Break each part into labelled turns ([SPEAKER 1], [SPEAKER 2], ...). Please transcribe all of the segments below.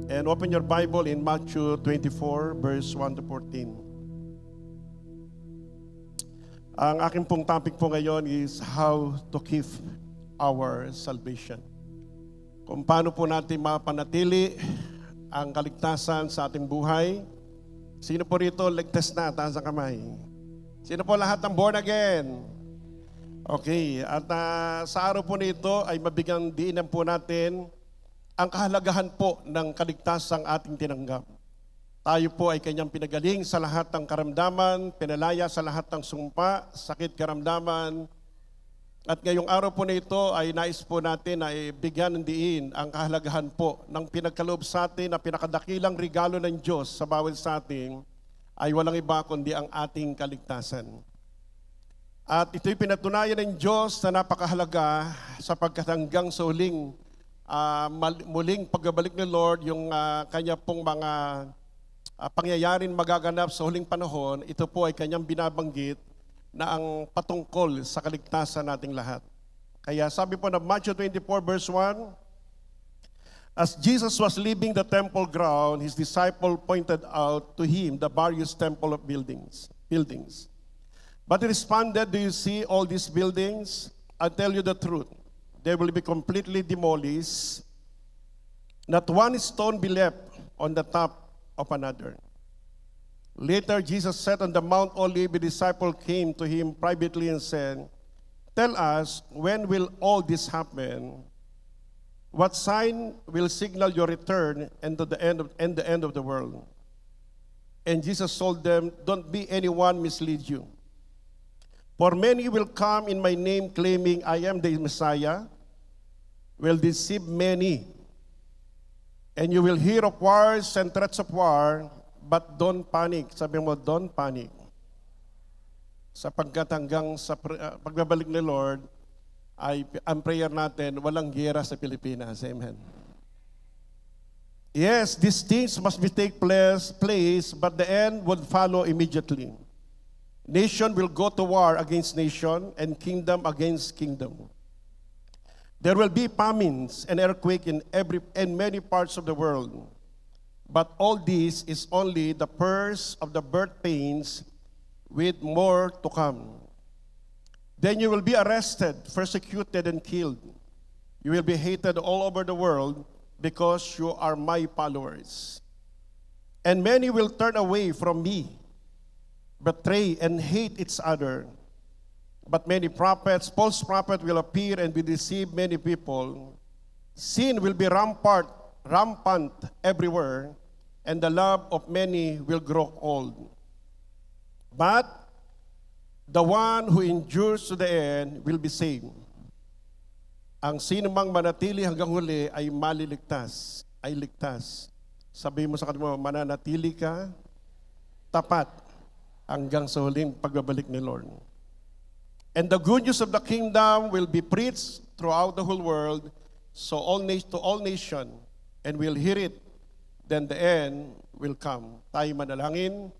[SPEAKER 1] And open your Bible in Matthew 24, verse 1 to 14. Ang aking pong topic po ngayon is how to keep our salvation. Kung paano po natin mapanatili ang kaligtasan sa ating buhay. Sino po rito ligtas na? Taas ang kamay. Sino po lahat ng born again? Okay, at sa araw po nito ay mabigang diinan po natin ang kahalagahan po ng kaligtasang ating tinanggap. Tayo po ay kanyang pinagaling sa lahat ng karamdaman, pinalaya sa lahat ng sumpa, sakit karamdaman. At ngayong araw po na ito ay nais po natin na ibigyan ng diin ang kahalagahan po ng pinagkaloob sa atin na pinakadakilang regalo ng Diyos sa bawat sa atin ay walang iba kundi ang ating kaligtasan. At ito'y pinatunayan ng Diyos na napakahalaga sapagkat hanggang sa muling pagbabalik ni Lord, yung kanya pong mga pangyayaring magaganap sa huling panahon, ito po ay kanyang binabanggit na ang patungkol sa kaligtasan nating lahat. Kaya sabi po na Matthew 24 verse 1, as Jesus was leaving the temple ground, his disciple pointed out to him the various temple of buildings. But he responded, do you see all these buildings? I tell you the truth. They will be completely demolished. Not one stone be left on the top of another. Later, Jesus sat on the Mount Olive. The disciple came to him privately and said, tell us, when will all this happen? What sign will signal your return and the end of the world? And Jesus told them, don't be anyone mislead you. For many will come in my name claiming I am the Messiah, will deceive many. And you will hear of wars and threats of war, but don't panic. Sabi mo, don't panic. Sapagkat hanggang sa pagbabalik ni Lord, ay ang prayer natin, walang giyera sa Pilipinas. Amen. Yes, these things must be take place, but the end would follow immediately. Nation will go to war against nation and kingdom against kingdom. There will be famines and earthquakes in many parts of the world. But all this is only the first of the birth pains, with more to come. Then you will be arrested, persecuted, and killed. You will be hated all over the world because you are my followers. And many will turn away from me, betray and hate each other. But many prophets, false prophets will appear and will deceive many people. Sin will be rampant everywhere, and the love of many will grow old. But the one who endures to the end will be saved. Ang sino mang manatili hanggang huli ay maliligtas, ay ligtas. Sabi mo sa kanila, mananatili ka, tapat, hanggang sa huling pagbabalik ni Lord. And the good news of the kingdom will be preached throughout the whole world, so to all nations, and we'll hear it, then the end will come. Tayo manalangin.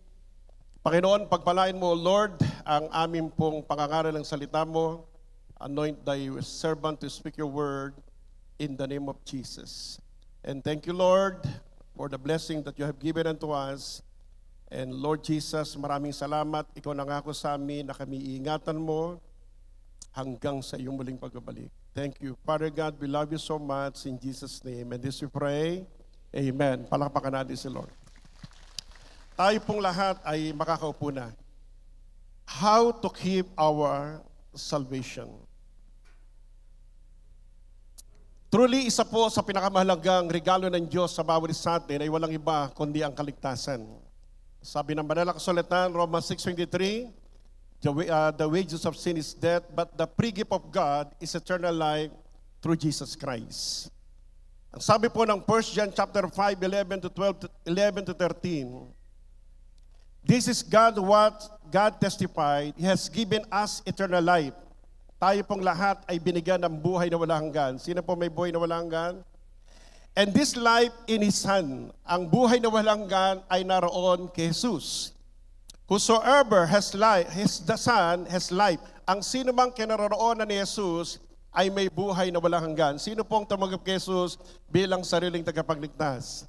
[SPEAKER 1] Panginoon, pagpalain mo, Lord, ang aming pong pangangaral ng salita mo. Anoint thy servant to speak your word in the name of Jesus. And thank you, Lord, for the blessing that you have given unto us. And Lord Jesus, maraming salamat. Ikaw nangako sa amin na kami iingatan mo hanggang sa iyong muling pagbabalik. Thank you. Father God, we love you so much in Jesus' name. And this we pray. Amen. Palakpakan natin si Lord. Tayo pong lahat ay makakaupo na. How to keep our salvation. Truly, isa po sa pinakamahalagang regalo ng Diyos sa bawat isa atin ay walang iba kundi ang kaligtasan. Sabi ng banal na kasulatan, Romans 6:23, the wages of sin is death, but the free gift of God is eternal life through Jesus Christ. Ang sabi po ng 1 John chapter 5, 11 to 13, this is God what God testified, He has given us eternal life. Tayo pong lahat ay binigyan ng buhay na walang hanggan. Sino po may buhay na walang hanggan? And this life in His Son, ang buhay na walang hanggan ay naroon kay Jesus. Whosoever has life, the Son has life. Ang sino mang kinaroroonan ni Jesus ay may buhay na walang hanggan. Sino pong tumanggap kay Jesus bilang sariling tagapagligtas?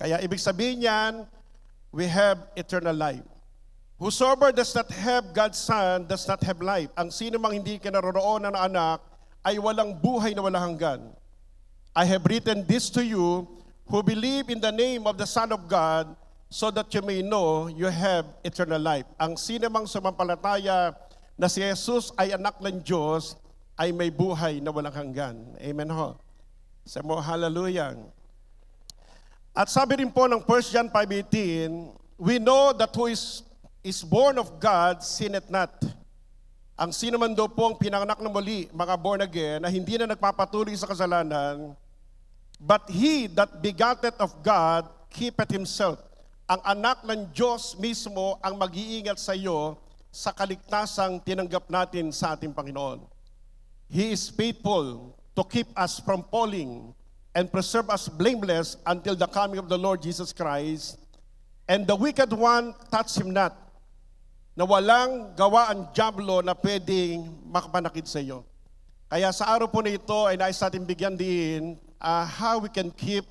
[SPEAKER 1] Kaya ibig sabihin niyan, we have eternal life. Whosoever does not have God's Son does not have life. Ang sino mang hindi kinaroroonan ng anak ay walang buhay na walang hanggan. I have written this to you who believe in the name of the Son of God so that you may know you have eternal life. Ang sino mang sumampalataya na si Jesus ay anak ng Diyos ay may buhay na walang hanggan. Amen ho. Sa mo, hallelujah. At sabi rin po ng 1 John 5:18, we know that who is born of God, sinneth not. Ang sino man daw pong pinanganak na muli, mga born again, na hindi na nagpapatuloy sa kasalanan, but he that begotteth of God, keepeth himself. Ang anak ng Diyos mismo ang mag-iingat sa iyo sa kaligtasang tinanggap natin sa ating Panginoon. He is faithful to keep us from falling and preserve us blameless until the coming of the Lord Jesus Christ. And the wicked one touch him not, na walang gawa ang dyablo na pwedeng makapanakit sa iyo. Kaya sa araw po na ito ay nais natin bigyan din how we can keep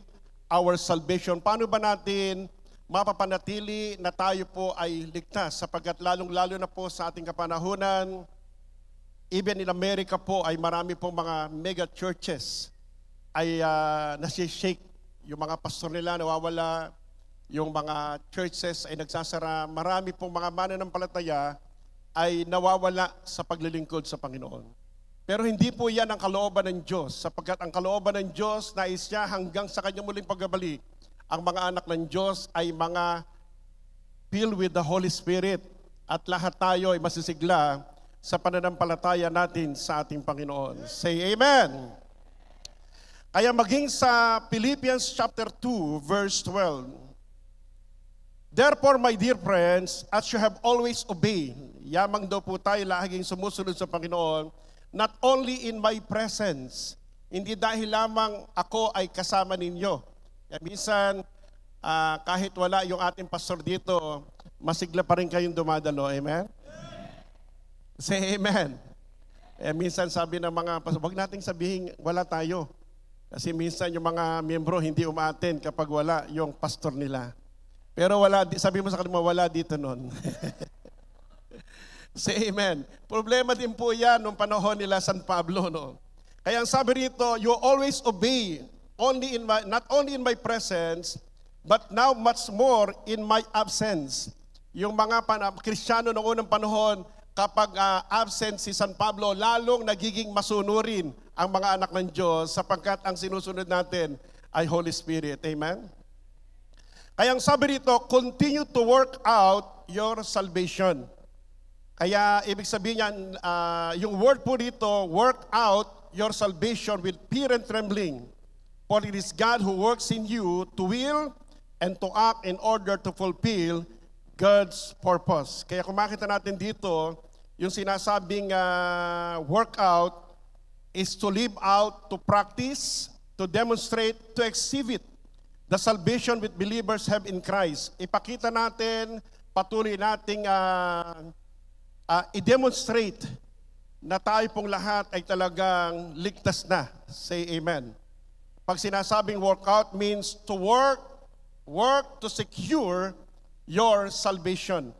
[SPEAKER 1] our salvation. Paano ba natin mapapanatili na tayo po ay ligtas? Sapagkat lalong-lalo na po sa ating kapanahunan, even in America po ay marami pong mga mega churches ay nasi-shake. Yung mga pastor nila nawawala, yung mga churches ay nagsasara, marami pong mga mananampalataya ay nawawala sa paglilingkod sa Panginoon. Pero hindi po yan ang kalooban ng Diyos, sapagkat ang kalooban ng Diyos nais niya hanggang sa kanyang muling pagbabalik, ang mga anak ng Diyos ay mga filled with the Holy Spirit at lahat tayo ay masisigla sa pananampalataya natin sa ating Panginoon. Say Amen! Kaya maging sa Philippians chapter 2, verse 12, therefore, my dear friends, as you have always obeyed, yamang daw po tayo laging sumusunod sa Panginoon, not only in my presence, hindi dahil lamang ako ay kasama ninyo. Kaya minsan, kahit wala yung ating pastor dito, masigla pa rin kayong dumadalo. Amen? Say amen. Minsan sabi ng mga pastor, wag nating sabihin wala tayo. Kasi minsan yung mga miyembro hindi umaattend kapag wala yung pastor nila. Pero wala, sabi mo sa kanila, wala dito nun. Say amen. Problema din po yan nung panahon nila San Pablo. No? Kaya ang sabi rito, you always obey, not only in my presence, but now much more in my absence. Yung mga Kristiyano noong unang panahon, kapag absent si San Pablo, lalong nagiging masunurin ang mga anak ng Diyos sapagkat ang sinusunod natin ay Holy Spirit. Amen? Kaya ang sabi rito, continue to work out your salvation. Kaya ibig sabihin niyan, yung word po dito, work out your salvation with fear and trembling. For it is God who works in you to will and to act in order to fulfill God's purpose. Kaya kung makita natin dito, yung sinasabing work out is to live out, to practice, to demonstrate, to exhibit the salvation which believers have in Christ. Ipakita natin, patuloy nating i-demonstrate na tayo pong lahat ay talagang ligtas na. Say amen. Pag sinasabing workout means to work to secure your salvation.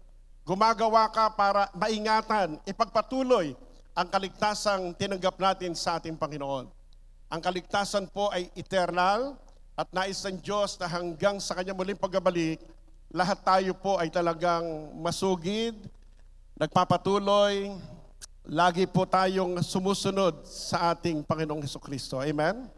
[SPEAKER 1] Gumagawa ka para maingatan, ipagpatuloy ang kaligtasang tinanggap natin sa ating Panginoon. Ang kaligtasan po ay eternal, at nais ng Diyos na hanggang sa kanyang muling pagbabalik, lahat tayo po ay talagang masugid, nagpapatuloy, lagi po tayong sumusunod sa ating Panginoong Hesukristo. Amen?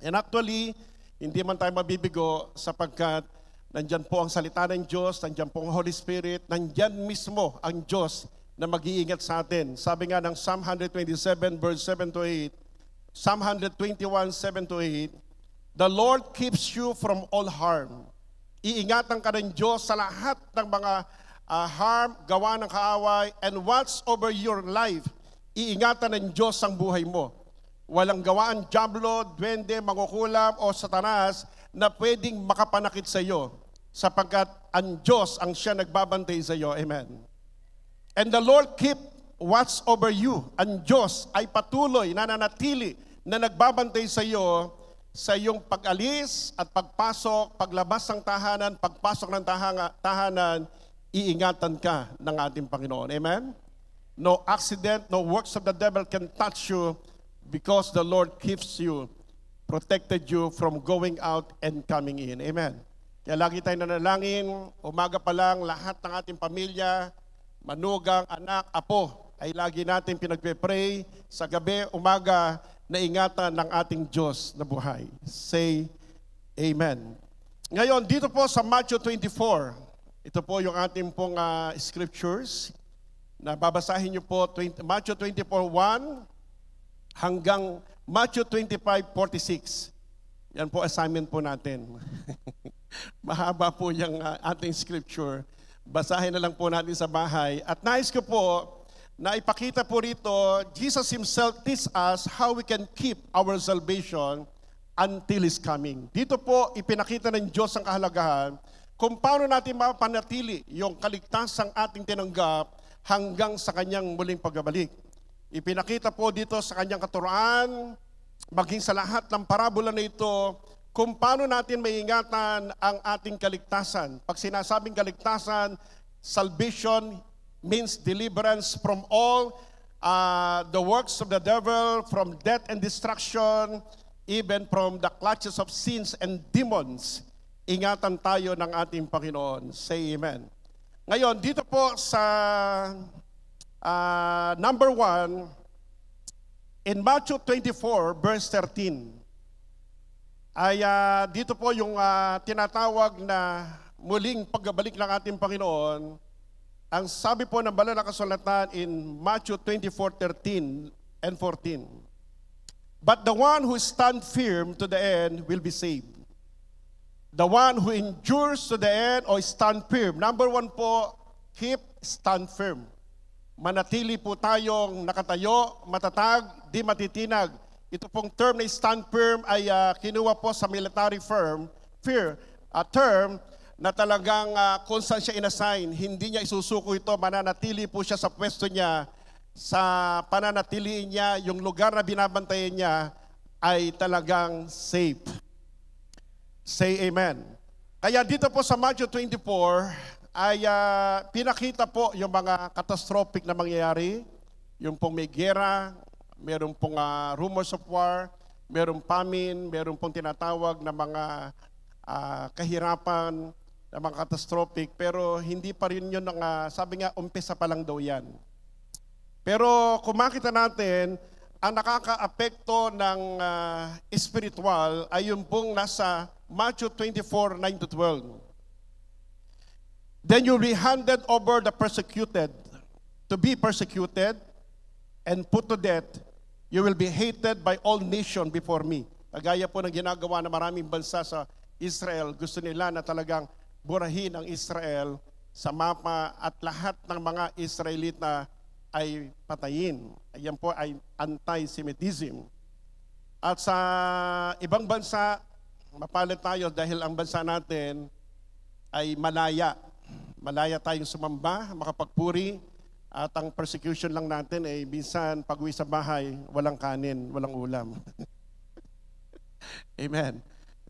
[SPEAKER 1] And actually, hindi man tayo mabibigo sapagkat nandyan po ang salita ng Diyos, nandyan po ang Holy Spirit, nandyan mismo ang Diyos na mag-iingat sa atin. Sabi nga ng Psalm 127 verse 7 to 8, Psalm 121, 7 to 8, the Lord keeps you from all harm. Iingatan ka ng Diyos sa lahat ng mga harm, gawa ng kaaway, and watch over your life. Iingatan ng Diyos ang buhay mo. Walang gawaan dyablo, duwende, mangukulam o satanas na pwedeng makapanakit sa iyo sapagkat ang Diyos ang siya nagbabantay sa iyo. Amen. And the Lord keep watch over you. Ang Diyos ay patuloy na nanatili na nagbabantay sa iyo sa iyong pag-alis at pagpasok, paglabas ng tahanan, pagpasok ng tahanan, iingatan ka ng ating Panginoon. Amen? No accident, no works of the devil can touch you because the Lord keeps you, protected you from going out and coming in. Amen? Kaya lagi tayong nanalangin, umaga pa lang, lahat ng ating pamilya, manugang, anak, apo, ay lagi natin pinagpe-pray sa gabi, umaga, na ingatan ng ating Diyos na buhay. Say, Amen. Ngayon, dito po sa Matthew 24, ito po yung ating pong scriptures, na babasahin niyo po, Matthew 24:1 hanggang Matthew 25:46. Yan po assignment po natin. Mahaba po yung ating scripture. Basahin na lang po natin sa bahay. At nais ko po, na ipakita po rito, Jesus Himself teach us how we can keep our salvation until His coming. Dito po, ipinakita ng Diyos ang kahalagahan kung paano natin mapanatili yung kaligtasang ating tinanggap hanggang sa Kanyang muling pagbabalik. Ipinakita po dito sa Kanyang katuruan, maging sa lahat ng parabola na ito, kung paano natin maiingatan ang ating kaligtasan. Pag sinasabing kaligtasan, salvation means deliverance from all the works of the devil, from death and destruction, even from the clutches of sins and demons. Ingatan tayo ng ating Panginoon. Say amen. Ngayon, dito po sa number 1, in Matthew 24, verse 13, ay dito po yung tinatawag na muling pagbabalik ng ating Panginoon. Ang sabi po ng banal na kasulatan in Matthew 24:13 and 14. But the one who stands firm to the end will be saved. The one who endures to the end or stand firm. Number 1 po, stand firm. Manatili po tayong nakatayo, matatag, di matitinag. Ito pong term na stand firm ay kinuha po sa military term na talagang kung saan siya inassign, hindi niya isusuko ito, mananatili po siya sa pwesto niya, sa pananatiliin niya, yung lugar na binabantayan niya ay talagang safe. Say amen. Kaya dito po sa Matthew 24 ay pinakita po yung mga catastrophic na mangyayari, yung pong may gera, meron pong rumors of war, merong famine, meron pong tinatawag na mga kahirapan, na mga catastrophic, pero hindi pa rin yun sabi nga, umpisa pa lang daw yan. Pero kung makita natin, ang nakaka-apekto ng spiritual ay yung pong nasa Matthew 24:9-12. Then you'll be handed over the persecuted, to be persecuted, and put to death. You will be hated by all nations before me. Kagaya po ng ginagawa ng maraming bansa sa Israel, gusto nila na talagang burahin ang Israel sa mapa at lahat ng mga Israelita ay patayin. Ayan po ay anti-Semitism. At sa ibang bansa, mapalit tayo dahil ang bansa natin ay malaya. Malaya tayong sumamba, makapagpuri, at ang persecution lang natin ay minsan pag-uwi sa bahay, walang kanin, walang ulam. Amen.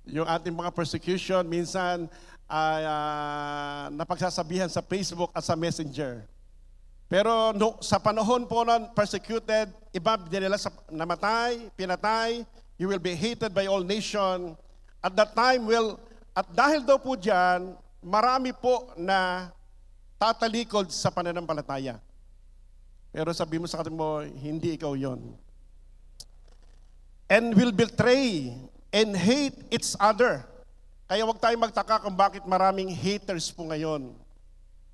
[SPEAKER 1] Yung ating mga persecution, minsan napagsasabihan sa Facebook at sa Messenger. Pero sa panahon po ng persecuted, iba nila namatay, pinatay, you will be hated by all nation. At that time at dahil daw po dyan, marami po na tatalikod sa pananampalataya. Pero sabi mo sa kanya mo, hindi ikaw yon. And will betray and hate each other. Kaya huwag tayong magtaka kung bakit maraming haters po ngayon.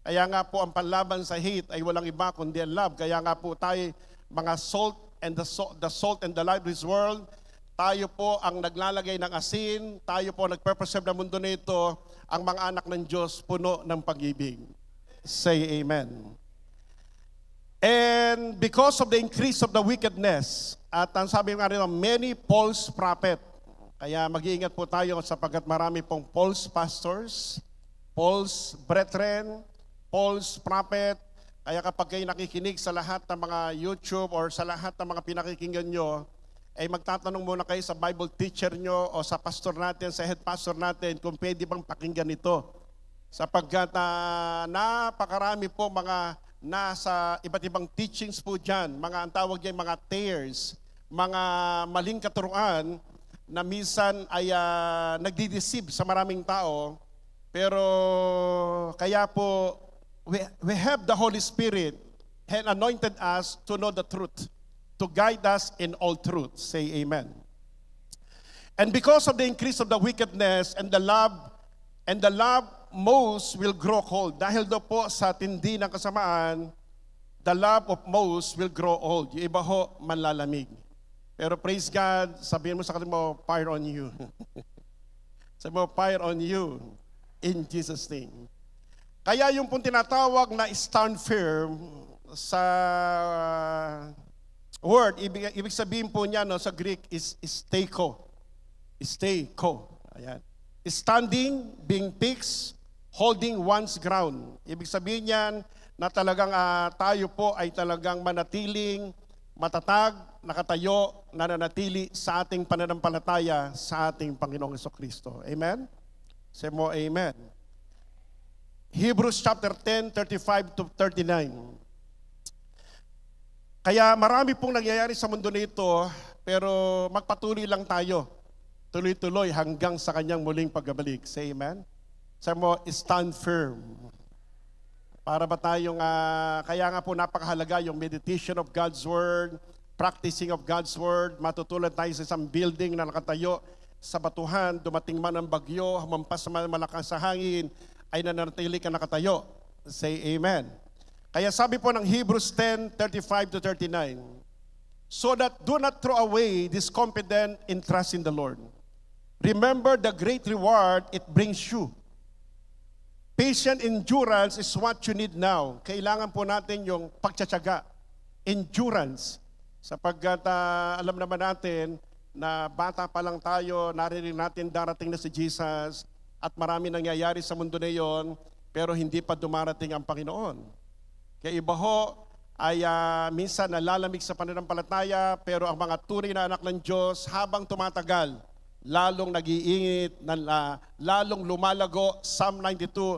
[SPEAKER 1] Kaya nga po ang panlaban sa hate ay walang iba kundi ang love. Kaya nga po tayo mga salt and the salt and the light of this world, tayo po ang naglalagay ng asin, tayo po ang nagpe-preserve ng mundo nito, ang mga anak ng Diyos puno ng pag-ibig. Say amen. And because of the increase of the wickedness, at ang sabi nga rin, many false prophets. Kaya mag-iingat po tayo sapagkat marami pong false pastors, false brethren, false prophet. Kaya kapag kayo nakikinig sa lahat ng mga YouTube or sa lahat ng mga pinakikinggan nyo, ay magtatanong muna kayo sa Bible teacher nyo o sa pastor natin, sa head pastor natin, kung pwede bang pakinggan ito. Sapagkat napakarami po mga nasa iba't ibang teachings po dyan, mga ang tawag dyan, mga tears, mga maling katuruan na minsan ay nagdi-deceive sa maraming tao. Pero kaya po, we have the Holy Spirit and anointed us to know the truth, to guide us in all truth. Say amen. And because of the increase of the wickedness and the love most will grow cold. Dahil daw po sa tindi ng kasamaan, the love of most will grow old. Yung iba ho, manlalamig. Pero praise God, sabihin mo sa kanila mo, fire on you. Sabihin mo, fire on you. In Jesus' name. Kaya yung pong tinatawag na stand firm sa word, ibig sabihin po niya no, sa Greek is steiko. Steiko. Ayan. Standing, being fixed, holding one's ground. Ibig sabihin niyan na talagang tayo po ay talagang manatiling, matatag, nakatayo, nananatili sa ating pananampalataya sa ating Panginoong Jesucristo. Amen? Say mo, amen. Hebrews chapter 10, 35 to 39. Kaya marami pong nangyayari sa mundo nito, pero magpatuloy lang tayo. Tuloy-tuloy hanggang sa kanyang muling pagbabalik. Say amen. Say mo, stand firm. Para ba tayong, kaya nga po napakahalaga yung meditation of God's Word, practicing of God's Word, matutulad tayo sa isang building na nakatayo sa batuhan, dumating man ang bagyo, humampas man malakas sa hangin, ay nananatili ka nakatayo. Say amen. Kaya sabi po ng Hebrews 10, 35 to 39, so that do not throw away this confident in trust in the Lord. Remember the great reward it brings you. Patient endurance is what you need now. Kailangan po natin yung pagtsatsaga, endurance. Sapagkat alam naman natin na bata pa lang tayo, narinig natin darating na si Jesus at marami nangyayari sa mundo na iyon, pero hindi pa dumarating ang Panginoon. Kaya iba ho ay minsan nalalamig sa pananampalataya, pero ang mga tunay na anak ng Diyos habang tumatagal, lalong nag-iingit, lalong lumalago, Psalm 92,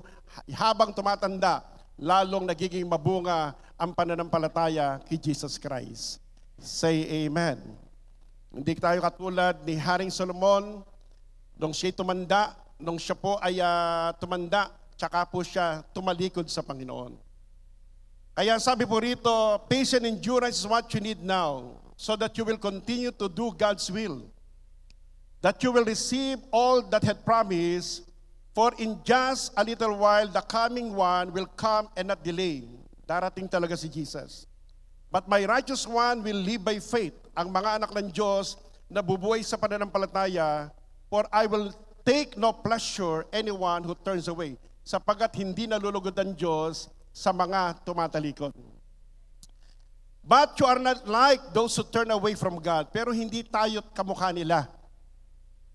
[SPEAKER 1] habang tumatanda, lalong nagiging mabunga ang pananampalataya kay Jesus Christ. Say amen. Hindi tayo katulad ni Haring Solomon, nung siya tumanda, nung siya po ay tumanda, tsaka po siya tumalikod sa Panginoon. Kaya sabi po rito, patient endurance is what you need now, so that you will continue to do God's will, that you will receive all that had promised, for in just a little while the coming one will come and not delay. Darating talaga si Jesus. But my righteous one will live by faith. Ang mga anak ng Diyos na bubuhay sa pananampalataya, for I will take no pleasure anyone who turns away. Sapagat hindi nalulugod ang Diyos sa mga tumatalikod. But you are not like those who turn away from God. Pero hindi tayo kamukha nila.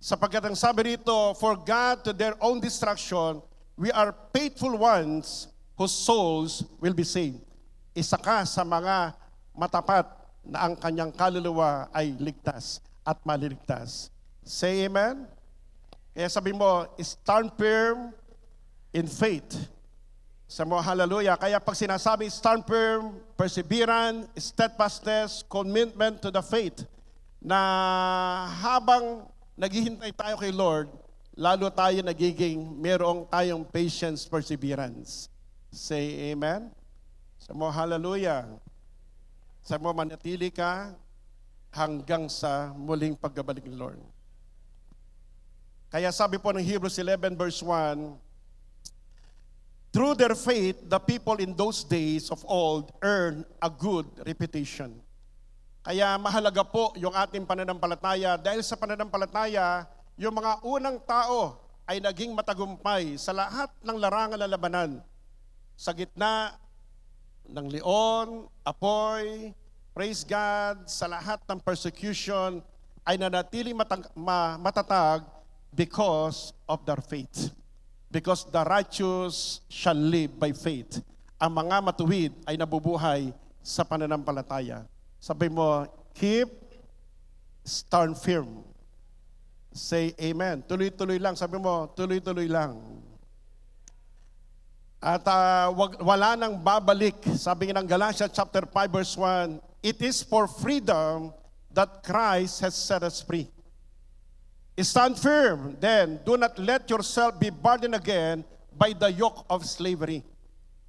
[SPEAKER 1] Sapagkat ang sabi rito, for God to their own destruction, we are faithful ones whose souls will be saved. Isa ka sa mga matapat na ang kanyang kaluluwa ay ligtas at maliligtas. Say amen? Kaya sabi mo, stand firm in faith. Sa mo, hallelujah. Kaya pag sinasabi, stand firm, perseverance, steadfastness, commitment to the faith, na habang naghihintay tayo kay Lord, lalo tayo nagiging merong tayong patience, perseverance. Say amen. Sa mo, hallelujah. Sa mo, manatili ka hanggang sa muling pagbabalik ni Lord. Kaya sabi po ng Hebrews 11 verse 1, through their faith, the people in those days of old earned a good reputation. Kaya mahalaga po yung ating pananampalataya dahil sa pananampalataya, yung mga unang tao ay naging matagumpay sa lahat ng larangan na labanan. Sa gitna ng leon, apoy, praise God, sa lahat ng persecution ay nanatili matatag because of their faith. Because the righteous shall live by faith. Ang mga matuwid ay nabubuhay sa pananampalataya. Sabi mo, keep stand firm. Say amen. Tuloy-tuloy lang. Sabi mo, tuloy-tuloy lang. At wala nang babalik. Sabi ng Galatians chapter 5 verse 1, it is for freedom that Christ has set us free. Stand firm, then do not let yourself be burdened again by the yoke of slavery.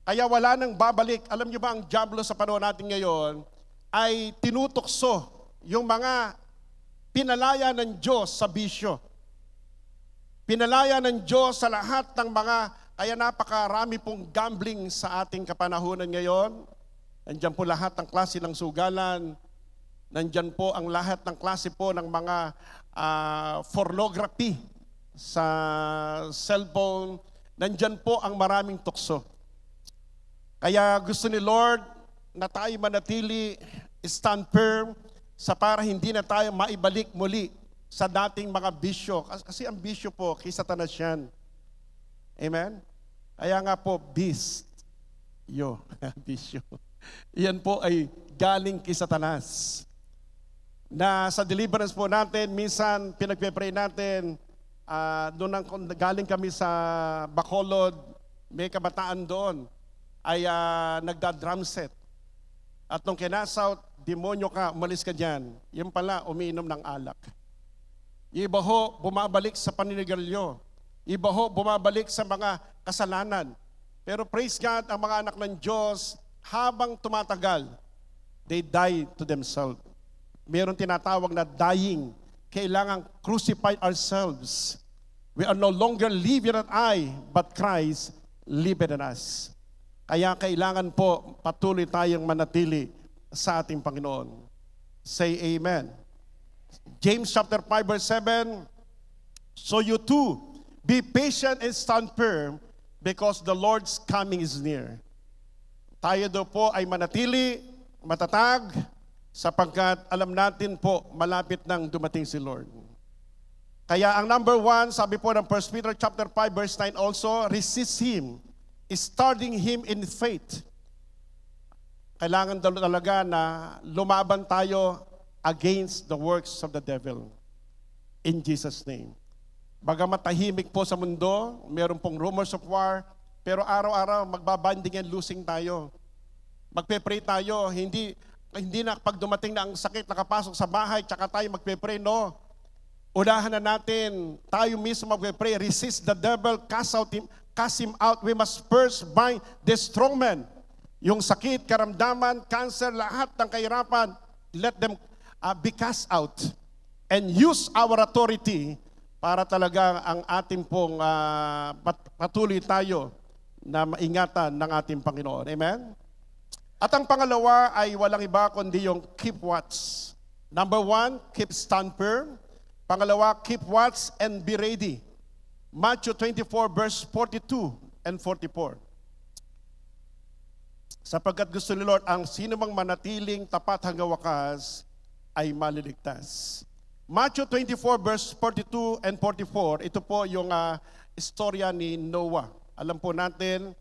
[SPEAKER 1] Kaya wala nang babalik. Alam niyo ba ang diablo sa panahon natin ngayon ay tinutokso yung mga pinalaya ng Diyos sa bisyo. Pinalaya ng Diyos sa lahat ng mga, kaya napakarami pong gambling sa ating kapanahunan ngayon. Nandiyan po lahat ng klase ng sugalan. Nandiyan po ang lahat ng klase po ng mga pornography sa cellphone. Nandiyan po ang maraming tukso. Kaya gusto ni Lord na tayo manatili, stand firm, sa para hindi na tayo maibalik muli sa dating mga bisyo. Kasi ang bisyo po, kay Satanas yan. Amen? Kaya nga po, beast. Bisyo. Yan po ay galing kay Satanas. Na sa deliverance po natin, minsan pinagpe-pray natin, doon galing kami sa Bacolod, may kabataan doon, ay nagda-drum set. At nung kinasaut, demonyo ka, umalis ka dyan. Yung pala, umiinom ng alak. Iba ho, bumabalik sa paninigarilyo. Iba ho, bumabalik sa mga kasalanan. Pero praise God, ang mga anak ng Diyos, habang tumatagal, they die to themselves. Meron tinatawag na dying. Kailangan crucify ourselves. We are no longer living in I, but Christ living in us. Kaya kailangan po patuloy tayong manatili sa ating Panginoon. Say amen. James chapter 5 verse 7, so you too, be patient and stand firm because the Lord's coming is near. Tayo daw po ay manatili, matatag, sapagkat alam natin po, malapit nang dumating si Lord. Kaya ang number 1, sabi po ng 1 Peter chapter 5 verse 9 also, resist Him, starting Him in faith. Kailangan talaga na lumaban tayo against the works of the devil. In Jesus' name. Bagamat tahimik po sa mundo, meron pong rumors of war, pero araw-araw magbabanding and losing tayo. Magpe-pray tayo, hindi na pag dumating na ang sakit nakapasok sa bahay, tsaka tayo magpe-pray, no. Unahan na natin, tayo mismo magpe-pray, resist the devil, cast him out. We must first bind the strong man. Yung sakit, karamdaman, cancer, lahat ng kahirapan, let them be cast out. And use our authority para talaga ang ating pong patuloy tayo na maingatan ng ating Panginoon. Amen? At ang pangalawa ay walang iba kundi yung keep watch. Number 1, keep stand firm. Pangalawa, keep watch and be ready. Matthew 24 verse 42 and 44. Sapagkat gusto ni Lord, ang sino mang manatiling tapat hanggang wakas ay maliligtas. Matthew 24 verse 42 and 44, ito po yung istorya ni Noah. Alam po natin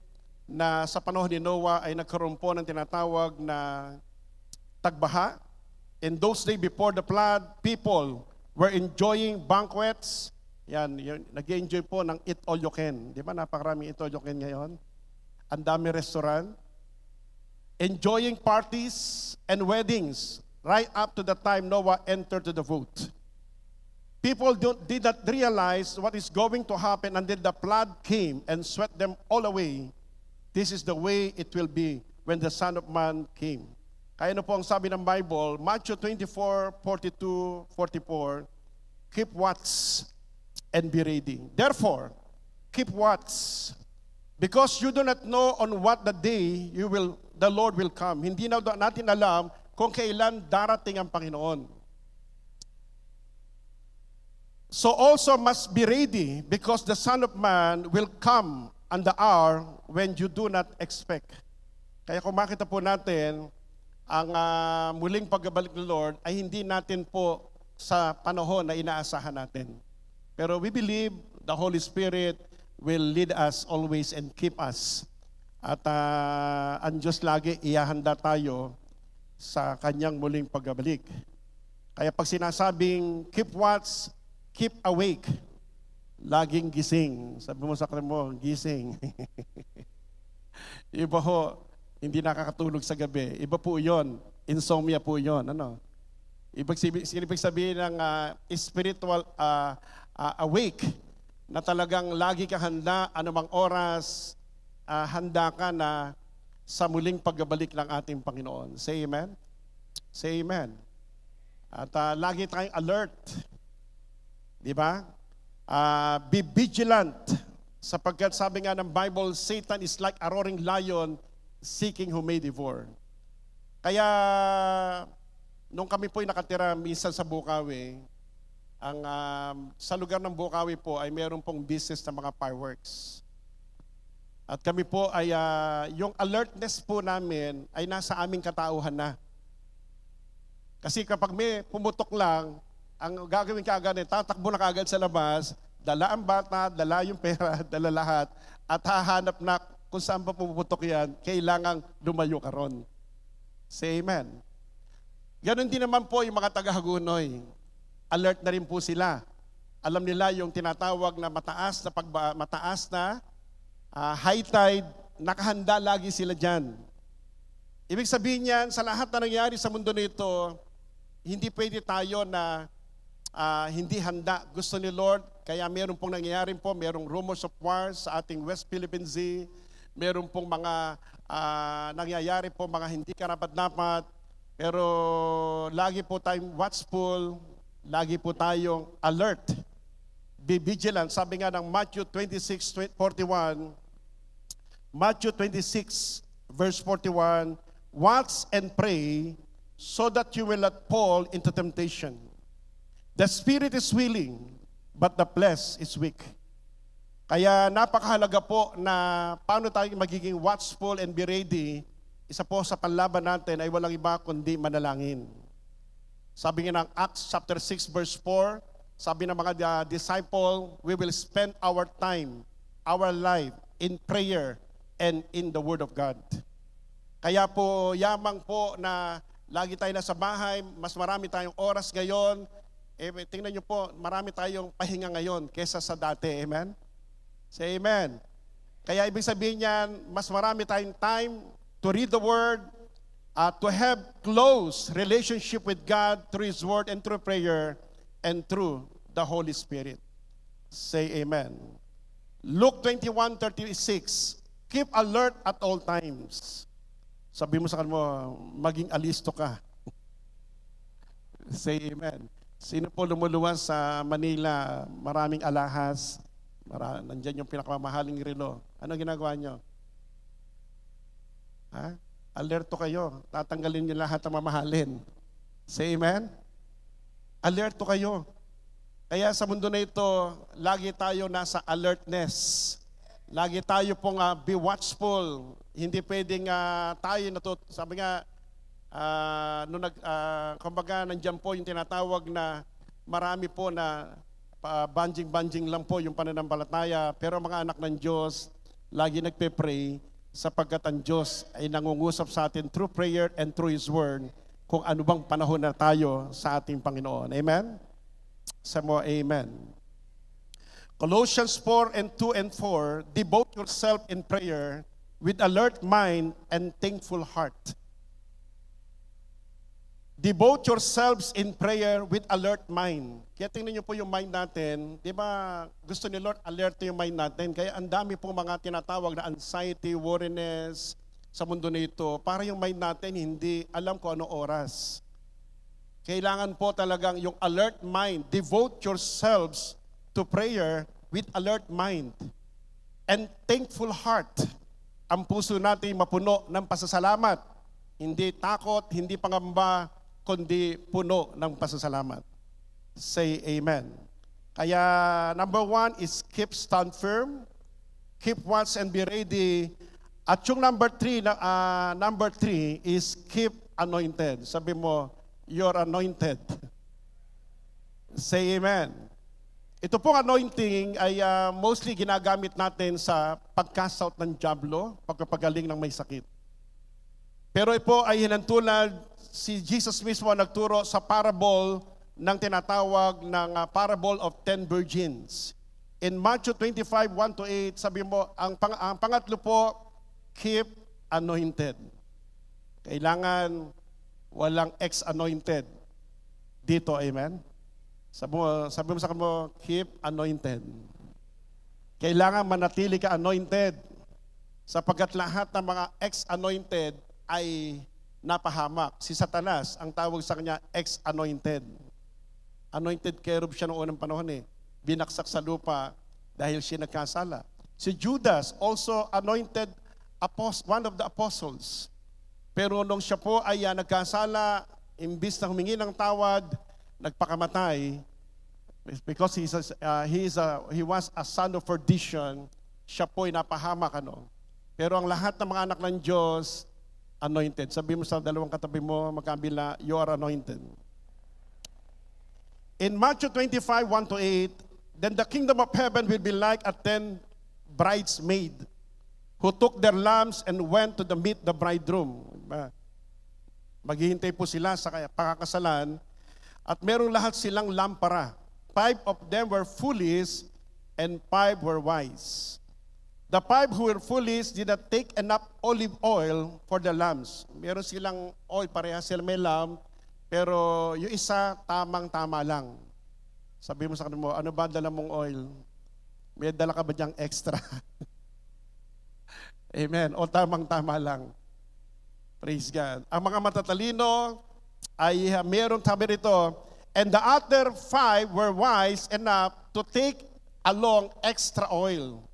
[SPEAKER 1] na sa panahon ni Noah ay nagkaroon po ng tinatawag na tagbaha. In those days before the flood, people were enjoying banquets. Yan, nag-enjoy po ng eat all you can. Di ba napakaraming eat all you can ngayon? Ang dami restaurant. Enjoying parties and weddings right up to the time Noah entered to the boat. People did not realize what is going to happen until the flood came and swept them all away. This is the way it will be when the Son of Man came. Kaya ano po ang sabi ng Bible, Matthew 24, 42, 44, keep watch and be ready. Therefore, keep watch, because you do not know on what the day the Lord will come. Hindi na natin alam kung kailan darating ang Panginoon. So also must be ready, because the Son of Man will come on the hour when you do not expect. Kaya kung makita po natin, ang muling pagbabalik ng Lord ay hindi natin po sa panahon na inaasahan natin. Pero we believe the Holy Spirit will lead us always and keep us. At ang Diyos lagi ihahanda tayo sa kanyang muling pagbabalik. Kaya pag sinasabing keep watch, keep awake, laging gising. Sabi mo sa kanila mo, gising. Iba ho, hindi nakakatulog sa gabi. Iba po yon, insomnia po yon. Ano? Ibig sabihin ng spiritual awake, na talagang lagi ka handa, anumang oras, handa ka na sa muling pagbabalik ng ating Panginoon. Say amen? Say amen. At lagi tayong alert. Di ba? Be vigilant. Sapagkat sabi nga ng Bible, Satan is like a roaring lion seeking who may devour. Kaya, nung kami po'y nakatira minsan sa Bukawi, sa lugar ng Bukawi po ay meron pong business na mga fireworks. At kami po ay, yung alertness po namin ay nasa aming katauhan na. Kasi kapag may pumutok lang, ang gagawin ka agad, tatakbo na kaagad sa labas, dala ang bata, dala yung pera, dala lahat, at hahanap na kung saan pa pumuputok yan, kailangang lumayo ka ron. Say amen. Ganon din naman po yung mga taga-Hagunoy. Alert na rin po sila. Alam nila yung tinatawag na mataas na high tide, nakahanda lagi sila dyan. Ibig sabihin yan, sa lahat na nangyari sa mundo nito, hindi pwede tayo na hindi handa. Gusto ni Lord, kaya meron pong nangyayari po, merong rumors of war sa ating West Philippine Sea, meron pong mga nangyayari po, mga hindi karapat-dapat, pero lagi po tayong watchful, lagi po tayong alert. Be vigilant. Sabi nga ng Matthew 26:41, Matthew 26, verse 41, watch and pray so that you will not fall into temptation. The spirit is willing, but the flesh is weak. Kaya napakahalaga po na paano tayo magiging watchful and be ready. Isa po sa panlaban natin ay walang iba kundi manalangin. Sabi nga ng Acts chapter 6 verse 4, sabi ng mga disciple, we will spend our time, our life in prayer and in the Word of God. Kaya po, yamang po na lagi tayo nasa bahay, mas marami tayong oras ngayon. Tingnan nyo po, marami tayong pahinga ngayon kesa sa dati. Amen? Say amen. Kaya ibig sabihin niyan, mas marami tayong time to read the Word, to have close relationship with God through His Word and through prayer and through the Holy Spirit. Say amen. Luke 21:36, keep alert at all times. Sabi mo sa kanila, maging alisto ka. Say amen. Sino po lumuluwas sa Manila, maraming alahas, nandyan yung pinakamamahaling relo. Ano ginagawa nyo? Ha? Alerto kayo. Tatanggalin niyo lahat ang mamahalin. Say amen? Alerto kayo. Kaya sa mundo na ito, lagi tayo nasa alertness. Lagi tayo pong be watchful. Hindi pwedeng tayo sabi nga, kumbaga nandiyan po yung tinatawag na marami po na banjing-banjing lang po yung pananampalataya. Pero mga anak ng Diyos, lagi nagpe-pray sapagkat ang Diyos ay nangungusap sa atin through prayer and through His Word kung ano bang panahon na tayo sa ating Panginoon. Amen? Sa mo, amen. Colossians 4:2 and 4, devote yourself in prayer with alert mind and thankful heart. Devote yourselves in prayer with alert mind. Kaya tingnan niyo po yung mind natin. Di ba gusto ni Lord alert yung mind natin? Kaya ang dami pong mga tinatawag na anxiety, worriness sa mundo nito. Para yung mind natin hindi alam kung anong oras. Kailangan po talagang yung alert mind. Devote yourselves to prayer with alert mind and thankful heart. Ang puso natin mapuno ng pasasalamat. Hindi takot, hindi pangamba, kundi puno ng pasasalamat. Say amen. Kaya number 1 is keep stand firm, keep watch and be ready. At yung number 3 is keep anointed. Sabi mo, you're anointed. Say amen. Ito pong anointing ay mostly ginagamit natin sa pag-cast out ng dyablo, pagpapagaling ng may sakit. Pero ito ay hinantulad, si Jesus mismo nagturo sa parable ng tinatawag ng parable of 10 virgins. In Matthew 25, 1-8, sabi mo, ang pangatlo po, keep anointed. Kailangan walang ex-anointed dito, amen? Sabi mo sa kanmo, keep anointed. Kailangan manatili ka anointed sapagkat lahat ng mga ex-anointed ay napahamak. Si Satanas, ang tawag sa kanya, ex-anointed. Anointed cherub siya noong unang panahon eh. Binaksak sa lupa dahil siya nagkasala. Si Judas, also anointed one of the apostles. Pero nung siya po ay nagkasala, imbis na humingi ng tawad, nagpakamatay, because he was a son of perdition, siya po ay napahamak. Pero ang lahat ng mga anak ng Diyos, anointed. Sabi mo sa dalawang katabi mo, magkabila, you are anointed. In Matthew 25, 1-8, then the kingdom of heaven will be like a 10 bridesmaids who took their lamps and went to meet the bridegroom. Maghihintay po sila sa pakakasalan at merong lahat silang lampara. 5 of them were foolish and 5 were wise. The 5 who were foolish did not take enough olive oil for the lamps. Meron silang oil, pareha sila may lamp, pero yung isa tamang-tama lang. Sabi mo sa kanila mo, ano ba dala mong oil? May dala ka ba diyang extra? Amen. O tamang-tama lang. Praise God. Ang mga matatalino ay merong sabi rito, and the other 5 were wise enough to take along extra oil.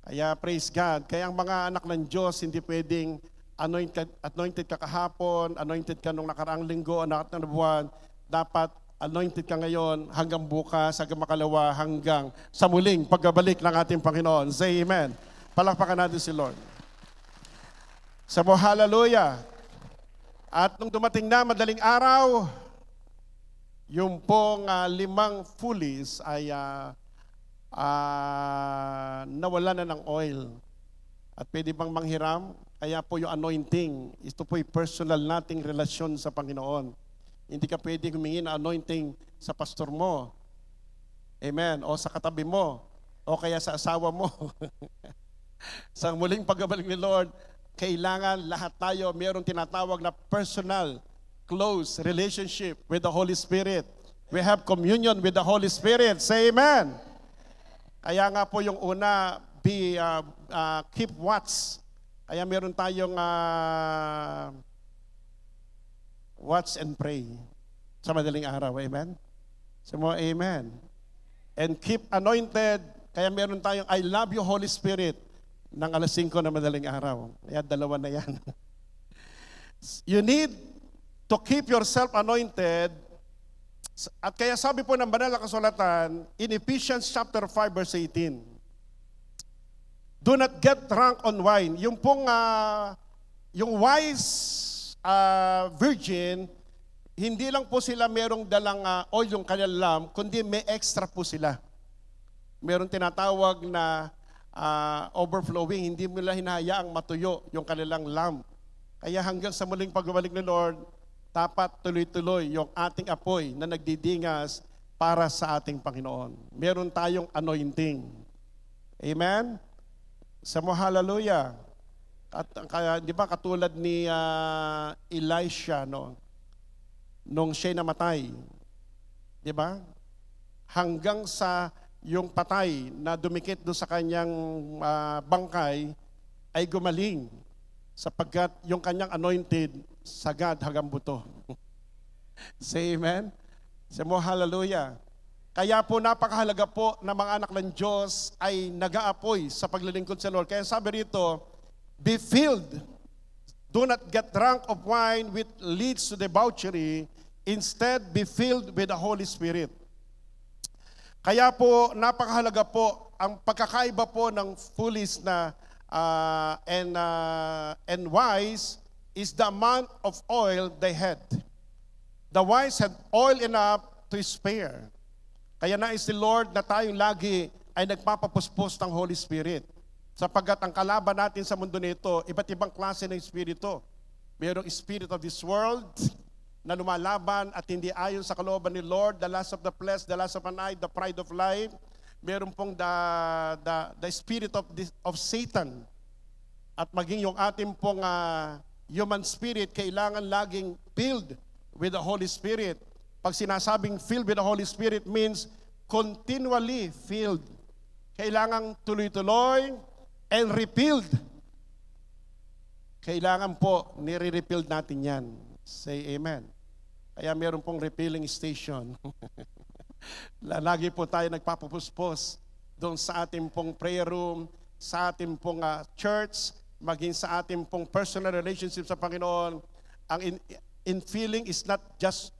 [SPEAKER 1] Kaya praise God. Kaya ang mga anak ng Diyos hindi pwedeng anointed ka kahapon, anointed ka nung nakaraang linggo, anak ng buwan. Dapat anointed ka ngayon hanggang bukas, hanggang makalawa, hanggang sa muling pagbabalik ng ating Panginoon. Say amen. Palakpakan natin si Lord. Sabi mo, hallelujah. At nung dumating na madaling araw, yung pong 5 foolish ay nawala na ng oil. At pwede bang manghiram? Kaya po yung anointing, ito po yung personal nating relasyon sa Panginoon. Hindi ka pwede humingi ng anointing sa pastor mo. Amen. O sa katabi mo. O kaya sa asawa mo. Sa muling pagbabalik ni Lord, kailangan lahat tayo mayroong tinatawag na personal, close relationship with the Holy Spirit. We have communion with the Holy Spirit. Say amen. Kaya nga po yung una, keep watch. Kaya meron tayong watch and pray sa madaling araw. Amen? So mo, amen. And keep anointed. Kaya meron tayong I love you, Holy Spirit ng alas 5 na madaling araw. Kaya 2 na yan. You need to keep yourself anointed. At kaya sabi po ng banal na kasulatan in Ephesians chapter 5 verse 18, do not get drunk on wine. Yung pong yung wise virgin, hindi lang po sila merong dalang oil yung kanilang lamp, kundi may extra po sila. Merong tinatawag na overflowing, hindi mo nila hinahayaang matuyo yung kanilang lamp. Kaya hanggang sa muling pagbabalik ni Lord, dapat tuloy-tuloy yung ating apoy na nagdidingas para sa ating Panginoon. Meron tayong anointing. Amen? Sa mo, hallelujah. At kaya, di ba, katulad ni Elisha, nung siya'y namatay, di ba? Hanggang sa yung patay na dumikit doon sa kanyang bangkay ay gumaling sapagkat yung kanyang anointed sagad hanggang buto. Say amen? Say mo, hallelujah. Kaya po napakahalaga po na mga anak ng Diyos ay nag-aapoy sa paglilingkod sa Lord. Kaya sabi rito, be filled. Do not get drunk of wine which leads to debauchery. Instead, be filled with the Holy Spirit. Kaya po, napakahalaga po, ang pagkakaiba po ng foolish na and wise is the amount of oil they had. The wise had oil enough to spare. Kaya nais ni Lord na tayong lagi ay nagpapapuspos ng Holy Spirit. Sapagkat ang kalaban natin sa mundo nito, iba't ibang klase ng espiritu. mayroong spirit of this world na lumalaban at hindi ayon sa kalooban ni Lord, the lust of the flesh, the lust of an eye, the pride of life. Meron pong the spirit of Satan. At maging yung ating pong human spirit, kailangan laging filled with the Holy Spirit. Pag sinasabing filled with the Holy Spirit means continually filled. Kailangan tuloy-tuloy and refilled. Kailangan po, nire-refill natin yan. Say amen. Kaya meron pong refilling station. Lagi po tayo nagpapupuspos doon sa ating pong prayer room, sa ating pong church, maging sa ating pong personal relationship sa Panginoon. Ang infilling is not just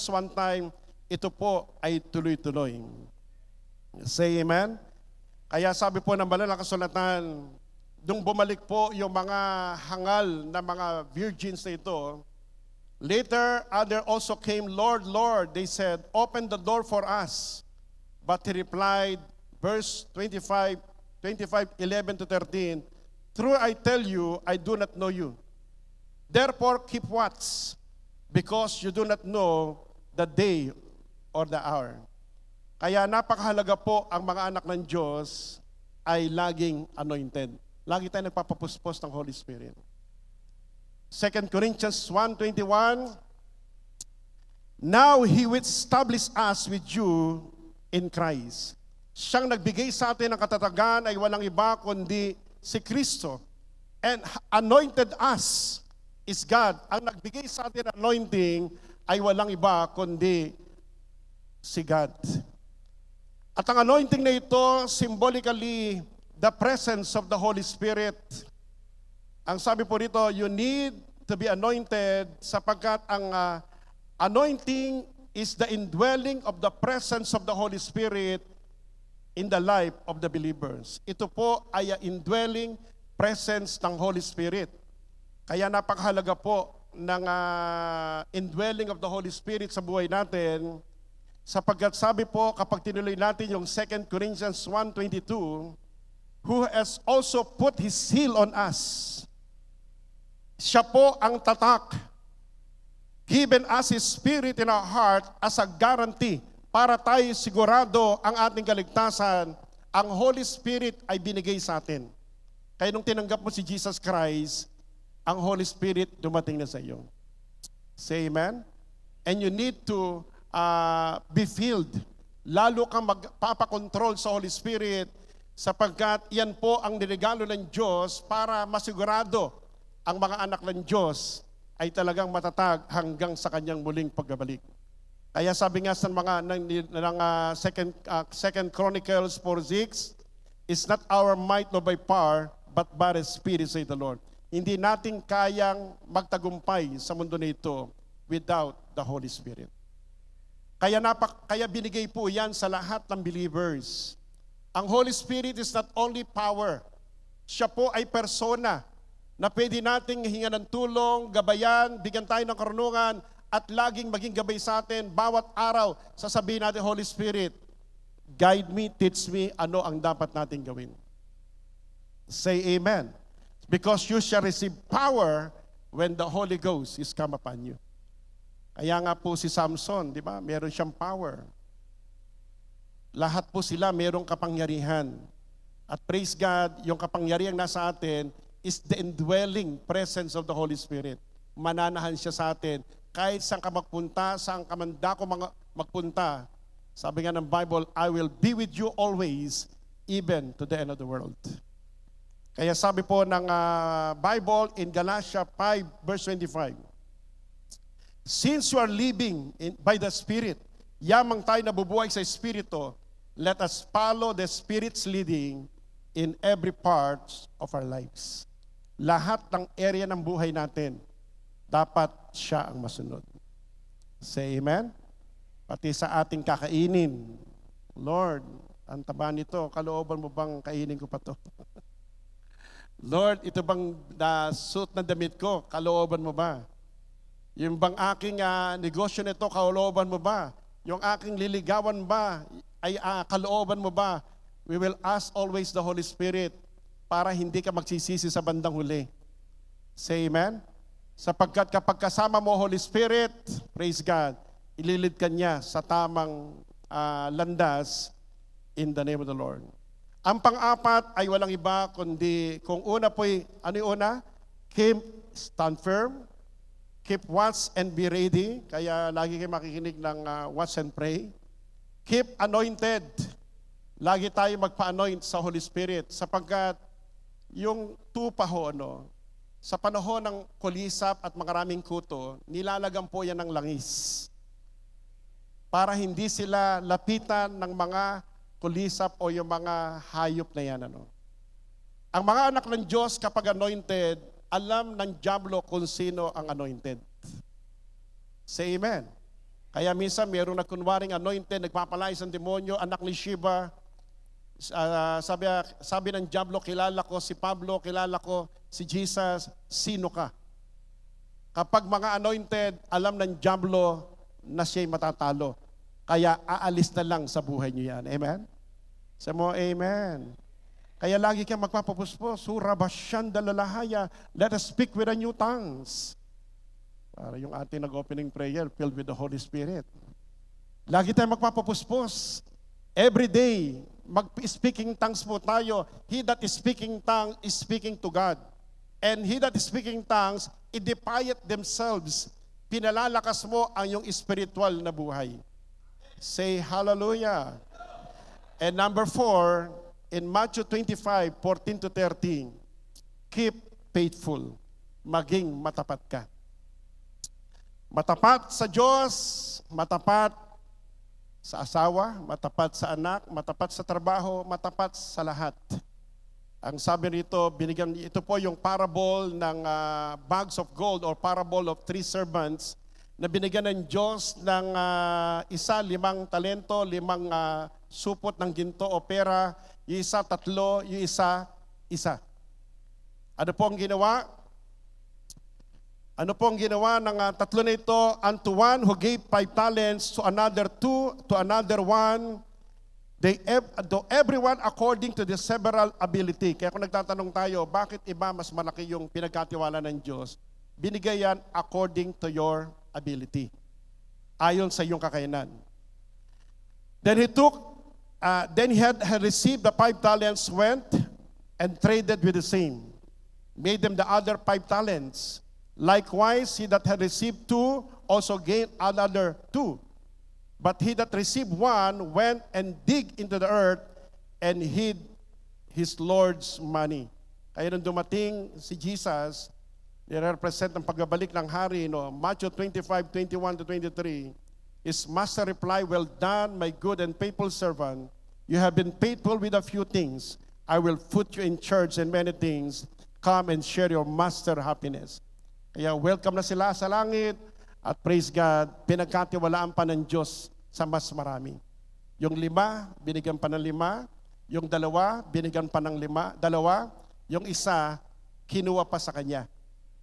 [SPEAKER 1] one time, ito po ay tuloy-tuloy. Say amen. Kaya sabi po ng banal na kasulatan, nung bumalik po yung mga hangal na mga virgins na ito, later other also came, Lord, Lord, they said, open the door for us. But he replied, verse 25, 11 to 13, true I tell you, I do not know you. Therefore keep watch, because you do not know the day or the hour. Kaya napakahalaga po ang mga anak ng Diyos ay laging anointed. Lagi tayo nagpapapuspos ng Holy Spirit. 2 Corinthians 1:21, now He will establish us with you in Christ. Siyang nagbigay sa atin ng katatagan ay walang iba kundi si Kristo. And anointed us is God. Ang nagbigay sa atin ng anointing ay walang iba kundi si God. At ang anointing na ito, symbolically, the presence of the Holy Spirit. Ang sabi po rito, you need to be anointed sapagkat ang anointing is the indwelling of the presence of the Holy Spirit in the life of the believers. Ito po ay indwelling presence ng Holy Spirit. Kaya napakahalaga po ng indwelling of the Holy Spirit sa buhay natin, sapagkat sabi po kapag tinuloy natin yung 2 Corinthians 1:22, who has also put His seal on us. Siya po ang tatak, given us His Spirit in our heart as a guarantee para tayo sigurado ang ating kaligtasan. Ang Holy Spirit ay binigay sa atin. Kaya nung tinanggap mo si Jesus Christ, ang Holy Spirit dumating na sa iyo. Say amen? And you need to be filled. Lalo kang magpapakontrol sa Holy Spirit sapagkat yan po ang niregalo ng Diyos para masigurado ang mga anak ng Diyos ay talagang matatag hanggang sa kanyang muling pagbabalik. Kaya sabi nga sa mga ng Second Chronicles 4:6, it's not our might nor by power, but by the Spirit, say the Lord. Hindi natin kayang magtagumpay sa mundo na ito without the Holy Spirit. Kaya binigay po yan sa lahat ng believers. Ang Holy Spirit is not only power. Siya po ay persona na pwede nating hingan ng tulong, gabayan, bigyan tayo ng karunungan, at laging maging gabay sa atin. Bawat araw, sasabihin natin, Holy Spirit, guide me, teach me, ano ang dapat natin gawin. Say amen. Because you shall receive power when the Holy Ghost is come upon you. Kaya nga po si Samson, di ba? Meron siyang power. Lahat po sila merong kapangyarihan. At praise God, yung kapangyarihan nasa atin is the indwelling presence of the Holy Spirit. Mananahan siya sa atin. Kahit saan ka magpunta, saan ka man dako magpunta, sabi nga ng Bible, I will be with you always, even to the end of the world. Kaya sabi po ng Bible in Galatia 5 verse 25, since you are living by the Spirit, yamang tayo nabubuhay sa Espiritu, let us follow the Spirit's leading in every part of our lives. Lahat ng area ng buhay natin, dapat siya ang masunod. Say amen? Pati sa ating kakainin, Lord, ang taba nito, kalooban mo bang kainin ko pa to? Lord, ito bang suit na damit ko, kalooban mo ba? Yung bang aking negosyo nito, kalooban mo ba? Yung aking liligawan ba, ay kalooban mo ba? We will ask always the Holy Spirit para hindi ka magsisisi sa bandang huli. Say amen? Sapagkat kapag kasama mo Holy Spirit, praise God, ililid ka niya sa tamang landas in the name of the Lord. Ang pang-apat ay walang iba kundi, kung una po'y, ano yung una? Stand firm, keep watch and be ready. Kaya lagi kayo makikinig ng watch and pray. Keep anointed. Lagi tayo magpa-anoint sa Holy Spirit sapagkat yung tupa ho, sa panahon ng kulisap at maraming kuto, nilalagan po yan ng langis para hindi sila lapitan ng mga kulisap o yung mga hayop na yan. Ang mga anak ng Diyos kapag anointed, alam ng dyablo kung sino ang anointed. Say amen. Kaya minsan mayroong nagkunwaring anointed, nagpapalayas ng demonyo, anak ni Sheba. Sabi ng dyablo, kilala ko si Pablo, kilala ko si Jesus, sino ka? Kapag mga anointed, alam ng dyablo na siya'y matatalo. Kaya aalis na lang sa buhay niyo yan. Amen? Sa mo, amen. Kaya lagi kang magpapapuspos, Surabasyandalalahaya, let us speak with a new tongues. Para yung ating nag-opening prayer, filled with the Holy Spirit. Lagi tayong magpapapuspos. Every day, mag-speaking tongues po tayo. He that is speaking tongue is speaking to God. And he that is speaking tongues, i-depiet themselves. Pinalalakas mo ang yung spiritual na buhay. Say hallelujah. And number 4, in Matthew 25:14-13, keep faithful. Maging matapat ka. Matapat sa Diyos, matapat sa asawa, matapat sa anak, matapat sa trabaho, matapat sa lahat. Ang sabi rito, ito po yung parable ng bags of gold or parable of 3 servants na binigyan ng Diyos ng 5 talento, 5 supot ng ginto o pera, yung isa 3, yung isa. Ano po ang ginawa? Ano po ang ginawa ng 3 na ito? Unto one who gave 5 talents, to another 2, to another 1, everyone according to the several ability. Kaya kung nagtatanong tayo, bakit iba mas malaki yung pinagkatiwala ng Diyos? Binigay yan according to your ability. Ayon sa iyong kakayanan. Then he had received the 5 talents, went and traded with the same. Made them the other 5 talents. Likewise, he that had received 2 also gained another 2. But he that received 1 went and digged into the earth and hid his Lord's money. Kaya nung dumating si Jesus, nirepresent ang pagbabalik ng hari, Matthew 25:21-23, his master replied, "Well done, my good and faithful servant. You have been faithful with a few things. I will put you in charge in many things. Come and share your master happiness." Kaya welcome na sila sa langit at praise God, pinagkatiwalaan pa ng Diyos sa mas marami. Yung 5, binigyan pa ng 5. Yung 2, binigyan pa ng 2. Yung isa, kinuha pa sa kanya.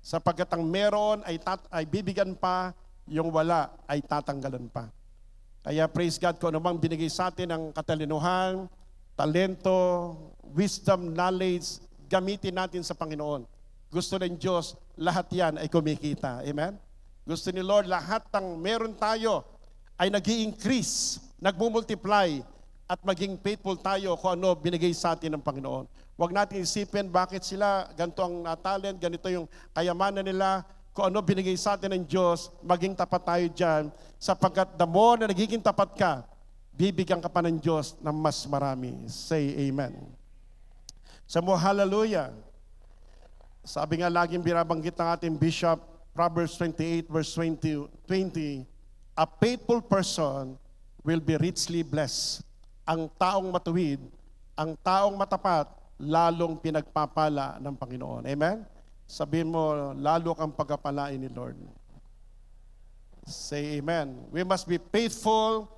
[SPEAKER 1] Sapagkat ang meron ay bibigyan pa, yung wala ay tatanggalan pa. Kaya praise God, kung anumang binigay sa atin ng katalinuhan, talento, wisdom, knowledge, gamitin natin sa Panginoon. Gusto ng Diyos, lahat yan ay kumikita. Amen? Gusto ni Lord, lahat ng meron tayo ay nag-i-increase, nagmumultiply, at maging faithful tayo kung ano binigay sa atin ng Panginoon. Huwag natin isipin bakit sila ganito ang talent, ganito yung kayamanan nila, kung ano binigay sa atin ng Diyos, maging tapat tayo dyan, sapagkat the more na nagiging tapat ka, bibigyan ka pa ng Diyos ng mas marami. Say amen. Sa mo, hallelujah. Sabi nga laging binabanggit ng ating Bishop, Proverbs 28:20, a faithful person will be richly blessed. Ang taong matuwid, ang taong matapat, lalong pinagpapala ng Panginoon. Amen? Sabihin mo, lalo kang pagpapalain ni Lord. Say amen. We must be faithful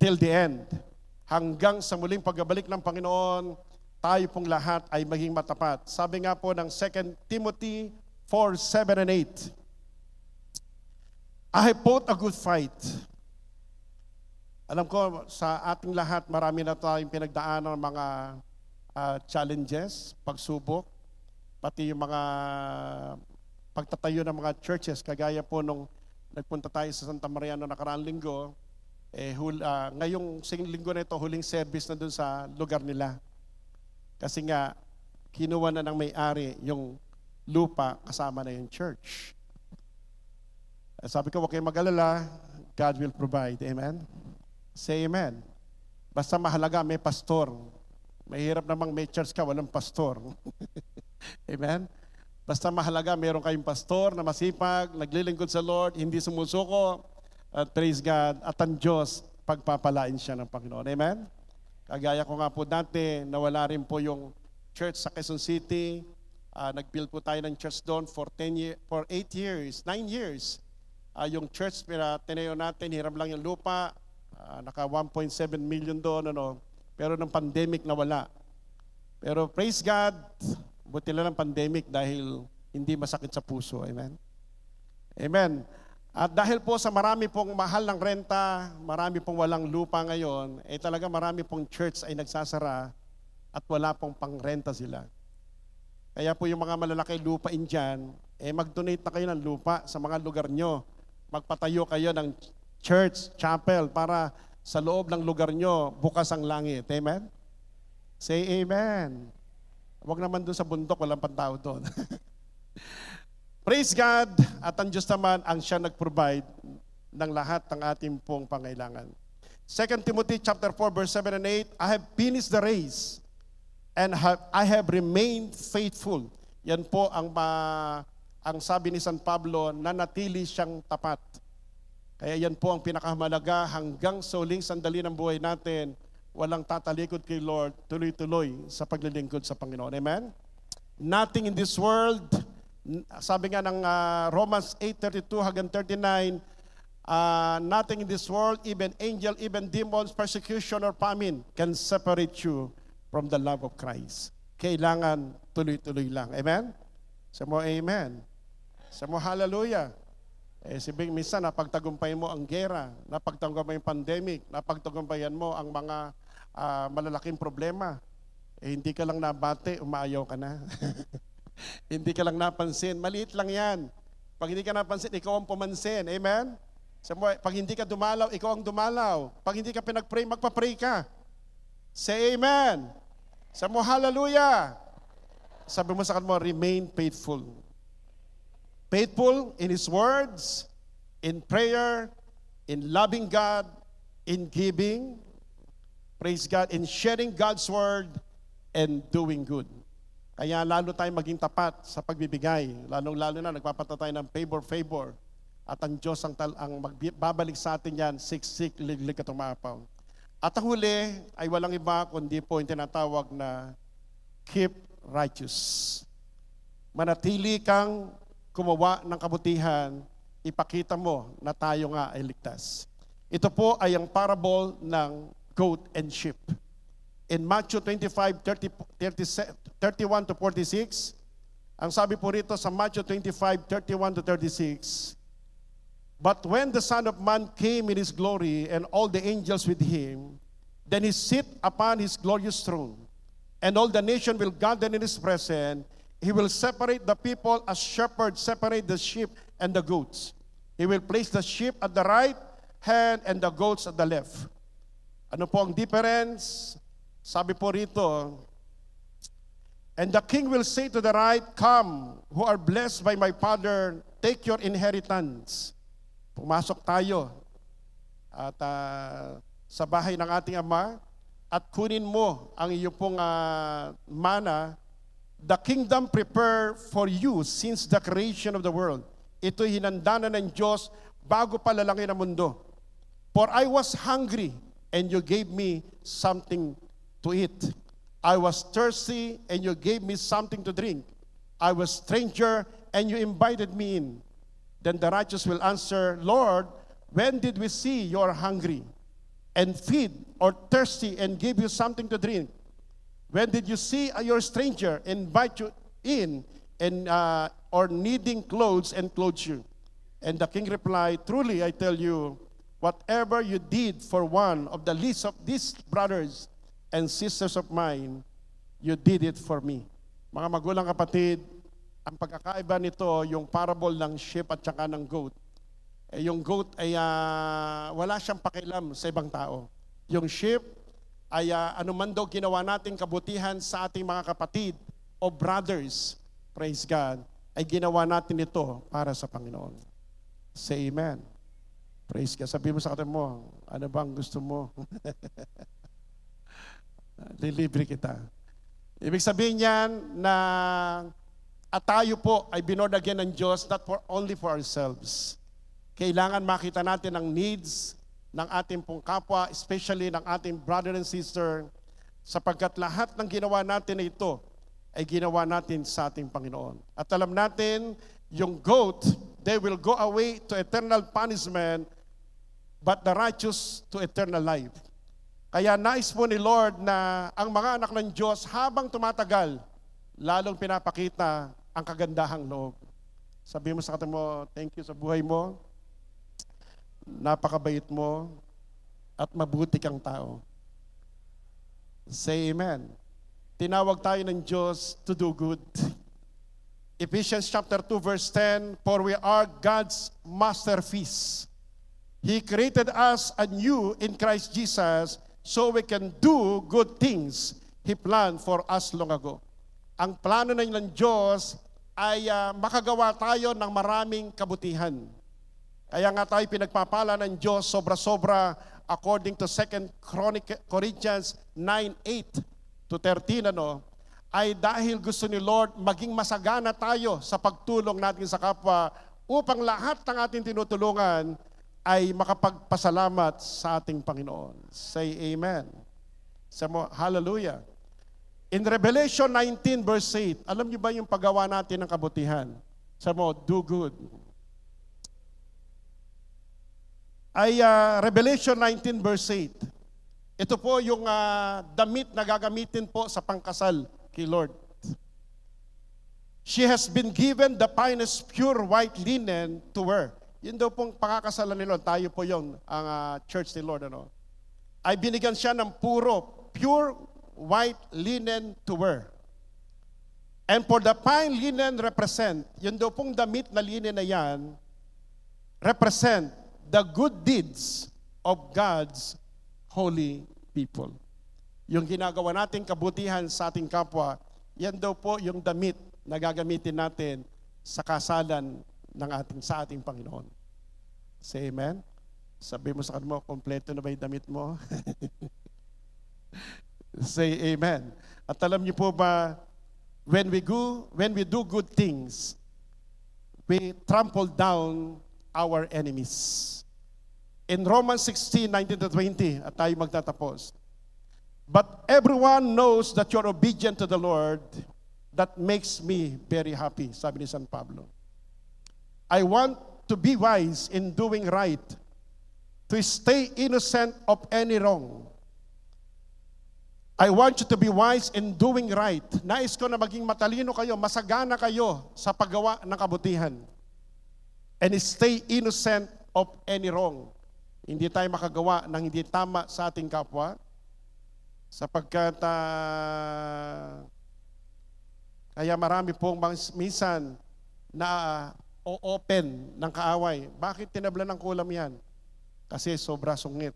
[SPEAKER 1] till the end. Hanggang sa muling pagbabalik ng Panginoon, tayo pong lahat ay maging matapat. Sabi nga po ng 2 Timothy 4:7 and 8, I have fought a good fight. Alam ko, sa ating lahat, marami na tayong pinagdaanan ng mga challenges, pagsubok, pati yung mga pagtatayo ng mga churches, kagaya po nung nagpunta tayo sa Santa Maria na nakaraang linggo, ngayong linggo na ito, huling service na dun sa lugar nila. Kasi nga, kinuha na ng may-ari yung lupa kasama na yung church. Sabi ko, huwag kayong mag-alala, God will provide. Amen? Say amen. Basta mahalaga, may pastor. Mahirap namang may church ka, walang pastor. Amen? Basta mahalaga, meron kayong pastor na masipag, naglilingkod sa Lord, hindi sumusuko, at praise God, at ang Diyos, pagpapalain siya ng Panginoon. Amen? Kagaya ko nga po dati, nawala rin po yung church sa Quezon City. Nag-build po tayo ng church doon for 9 years. Yung church, tinayo natin, hiram lang yung lupa, naka 1.7 million doon, pero ng pandemic nawala. Pero praise God, buti lang ng pandemic dahil hindi masakit sa puso. Amen? Amen. At dahil po sa marami pong mahal ng renta, marami pong walang lupa ngayon, talaga marami pong church ay nagsasara at wala pong pangrenta sila. Kaya po yung mga malalaki lupain dyan, mag-donate na kayo ng lupa sa mga lugar nyo. Magpatayo kayo ng church, chapel, para sa loob ng lugar nyo, bukas ang langit. Amen? Say amen. Huwag naman doon sa bundok, walang pantao doon. Praise God, at ang Diyos naman ang siya nag-provide ng lahat ng ating pong pangailangan. 2 Timothy chapter 4, verse 7 and 8, I have finished the race and I have remained faithful. Yan po ang sabi ni San Pablo, na natili siyang tapat. Kaya yan po ang pinakamahalaga, hanggang sa huling sandali ng buhay natin, walang tatalikod kay Lord, tuloy-tuloy sa paglilingkod sa Panginoon. Amen? Nothing in this world, sabi nga ng Romans 8:32 hanggang 39, nothing in this world, even angel, even demons, persecution or famine, can separate you from the love of Christ. Kailangan tuloy-tuloy lang. Amen? Sa mo, amen. Sa mo, hallelujah. Sibing minsan, napagtagumpay mo ang gera, napagtagumpay mo yung pandemic, napagtagumpayan mo ang mga malalaking problema. Hindi ka lang nabate, umaayaw ka na. Hindi ka lang napansin. Maliit lang yan. Pag hindi ka napansin, ikaw ang pumansin. Amen? Pag hindi ka dumalaw, ikaw ang dumalaw. Pag hindi ka pinag-pray, magpa-pray ka. Say amen. Sa mo, hallelujah. Sabi mo sa kanmo, remain faithful. Faithful in His words, in prayer, in loving God, in giving, praise God, in sharing God's word, and doing good. Kaya lalo tayong maging tapat sa pagbibigay. Lalong-lalo na nagpapata tayo ng favor. At ang Diyos ang babalik sa atin yan, siksik, liglig at umapaw. At ang huli ay walang iba kundi po yung tinatawag na keep righteous. Manatili kang gumawa ng kabutihan, ipakita mo na tayo nga ay ligtas. Ito po ay ang parable ng goat and sheep. In Matthew 25, 31 to 46, ang sabi po rito sa Matthew 25, 31 to 36, but when the Son of Man came in His glory and all the angels with Him, then He sit upon His glorious throne, and all the nation will gather in His presence. He will separate the people as shepherds separate the sheep and the goats. He will place the sheep at the right hand and the goats at the left. Ano po ang difference? Sabi po rito, and the king will say to the right, come, who are blessed by my Father, take your inheritance. Pumasok tayo at sa bahay ng ating Ama at kunin mo ang iyong pong mana. The kingdom prepared for you since the creation of the world. Ito'y hinanda na ng Diyos bago pa lalangin ang mundo. For I was hungry and you gave me something to eat. I was thirsty and you gave me something to drink. I was stranger and you invited me in. Then the righteous will answer, Lord, when did we see you are hungry and feed, or thirsty and give you something to drink? When did you see your stranger and invite you in, and or needing clothes and clothe you? And the king replied, truly I tell you, whatever you did for one of the least of these brothers and sisters of mine, you did it for me. Mga magulang kapatid, Ang pagkakaiba nito, yung parable ng sheep at saka ng goat. Yung goat ay wala siyang pakialam sa ibang tao. Yung sheep ay anuman daw ginawa nating kabutihan sa ating mga kapatid o brothers, praise God, ay ginawa natin ito para sa Panginoon. Say amen. Praise God. Sabi mo sa katabi mo, ano bang gusto mo? Lilibre kita. Ibig sabihin niyan na at tayo po ay binord again ng Diyos, not only for ourselves. Kailangan makita natin ang needs ng ating pong kapwa, especially ng ating brother and sister, sapagkat lahat ng ginawa natin na ito ay ginawa natin sa ating Panginoon. At alam natin, yung goat, they will go away to eternal punishment, but the righteous to eternal life. Kaya nais po ni Lord na ang mga anak ng Diyos habang tumatagal, lalong pinapakita ang kagandahang loob. Sabi mo sa katabi mo, thank you sa buhay mo, napakabait mo, at mabuti kang tao. Say amen. Tinawag tayo ng Diyos to do good. Ephesians chapter 2 verse 10, for we are God's masterpiece. He created us anew in Christ Jesus so we can do good things He planned for us long ago. Ang plano ng Diyos ay makagawa tayo ng maraming kabutihan. Kaya nga tayo pinagpapala ng Diyos sobra-sobra according to 2 Corinthians 9:8 to 13, ay dahil gusto ni Lord maging masagana tayo sa pagtulong natin sa kapwa upang lahat ng ating tinutulungan ay makapagpasalamat sa ating Panginoon. Say amen. Say mo, hallelujah. In Revelation 19 verse 8, alam niyo ba yung paggawa natin ng kabutihan? Say mo, do good. Ay Revelation 19 verse 8. Ito po yung damit na gagamitin po sa pangkasal kay Lord. She has been given the finest pure white linen to wear. Yun daw pong pakakasalan ni Lord. Tayo po yung ang church ni Lord. Ay binigyan siya ng pure white linen to wear. And for the fine linen represent, yun daw pong damit na linen na yan, represent the good deeds of God's holy people. Yung ginagawa nating kabutihan sa ating kapwa, yan daw po yung damit na gagamitin natin sa kasalan sa ating Panginoon. Say amen. Sabi mo sa kanila mo, kompleto na ba yung damit mo? Say amen. At alam niyo po ba, when we do good things, we trample down our enemies. In Romans 16:19-20, at tayo magtatapos. But everyone knows that you're obedient to the Lord. That makes me very happy, sabi ni San Pablo. I want to be wise in doing right, to stay innocent of any wrong. I want you to be wise in doing right. Nais ko na maging matalino kayo, masagana kayo sa paggawa ng kabutihan. And stay innocent of any wrong. Hindi tayo makagawa ng hindi tama sa ating kapwa, sapagkat kaya marami pong minsan na o-open ng kaaway. Bakit tinabla ng kulam yan? Kasi sobra sungit.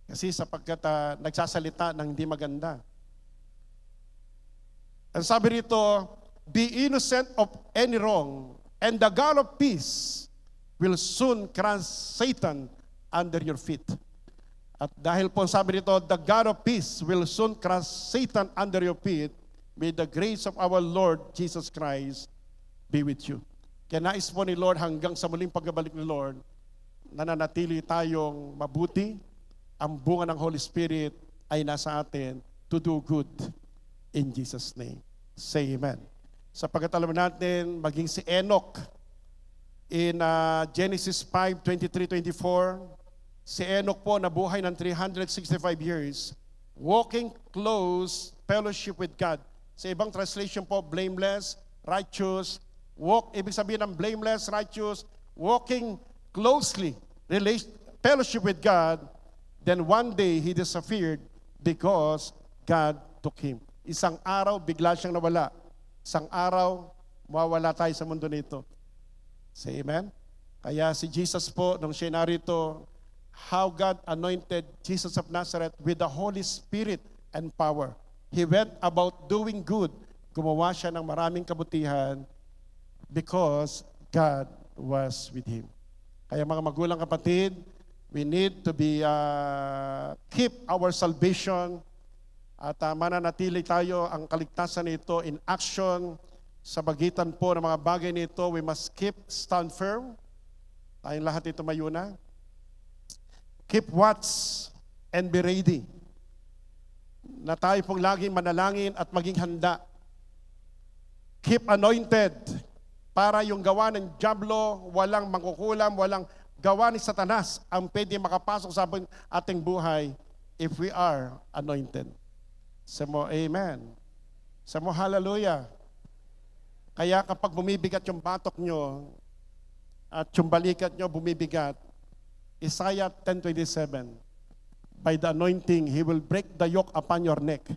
[SPEAKER 1] Kasi sapagkat nagsasalita ng hindi maganda. Ang sabi rito, be innocent of any wrong, and the God of peace will soon crush Satan under your feet. At dahil po sabi rito, the God of peace will soon crush Satan under your feet. May the grace of our Lord Jesus Christ be with you. Kaya nais po ni Lord hanggang sa muling pagbabalik ni Lord, nananatili tayong mabuti, ang bunga ng Holy Spirit ay nasa atin to do good in Jesus' name. Say amen. Sapagkat alam natin, maging si Enoch in Genesis 5:23-24, si Enoch po nabuhay ng 365 years, walking close fellowship with God. Sa ibang translation po, blameless, righteous, ibig sabihin ng blameless, righteous, walking closely, fellowship with God. Then one day, he disappeared because God took him. Isang araw, bigla siyang nawala Isang araw, mawawala tayo sa mundo nito. Say amen? Kaya si Jesus po, nung siya narito, how God anointed Jesus of Nazareth with the Holy Spirit and power. He went about doing good. Gumawa siya ng maraming kabutihan because God was with him. Kaya mga magulang kapatid, we need to be keep our salvation at mananatili tayo ang kaligtasan nito in action. Sa bagitan po ng mga bagay nito, we must stand firm. Tayong lahat ito mayuna. Keep watch and be ready. Na tayo pong laging manalangin at maging handa. Keep anointed para yung gawa ng dyablo, walang mangkukulam, walang gawa ni Satanas ang pwede makapasok sa ating buhay if we are anointed. Sa mo, amen. Sa mo, hallelujah. Kaya kapag bumibigat yung batok nyo at yung balikat nyo bumibigat, Isaiah 10:27, by the anointing, He will break the yoke upon your neck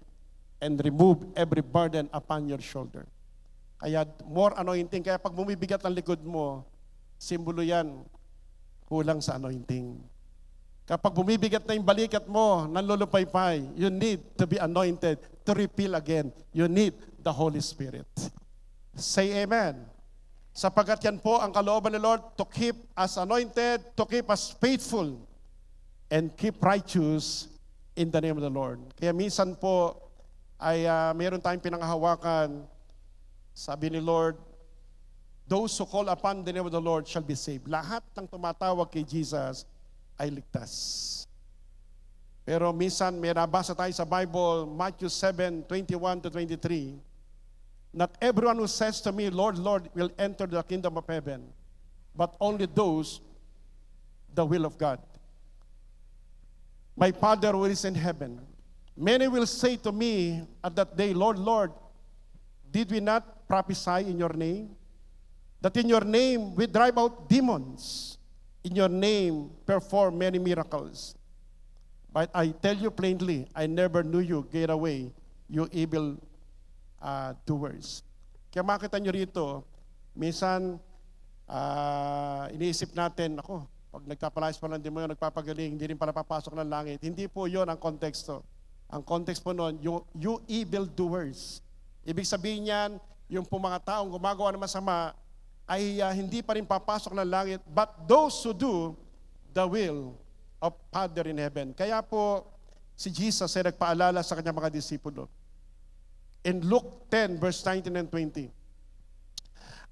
[SPEAKER 1] and remove every burden upon your shoulder. Kaya more anointing. Kaya pag bumibigat ang likod mo, simbolo yan, kulang sa anointing. Kapag bumibigat na yung balikat mo, nanlulupaypay, you need to be anointed to repeal again. You need the Holy Spirit. Say amen. Sapagkat yan po ang kalooban ni Lord to keep us anointed, to keep us faithful, and keep righteous in the name of the Lord. Kaya minsan po ay mayroon tayong pinanghahawakan. Sabi ni Lord, those who call upon the name of the Lord shall be saved. Lahat ng tumatawag kay Jesus ay ligtas. Pero minsan may nabasa tayo sa Bible, Matthew 7:21-23, not everyone who says to me, Lord, Lord, will enter the kingdom of heaven, but only those the will of God. My Father who is in heaven. Many will say to me at that day, Lord, Lord, did we not prophesy in your name? That in your name we drive out demons. In your name perform many miracles. But I tell you plainly, I never knew you. Get away, you evil doers. Kaya makita nyo rito, minsan iniisip natin, ako, pag nagpapalayas pa ng demonyo, nagpapagaling, hindi rin pala papasok ng langit. Hindi po yon ang konteksto. Ang context po noon, you evil doers. Ibig sabihin niyan, yung po mga taong gumagawa ng masama ay hindi pa rin papasok ng langit, but those who do the will of Father in heaven. Kaya po, si Jesus ay nagpaalala sa kanyang mga disipulo. In Luke 10:19 and 20,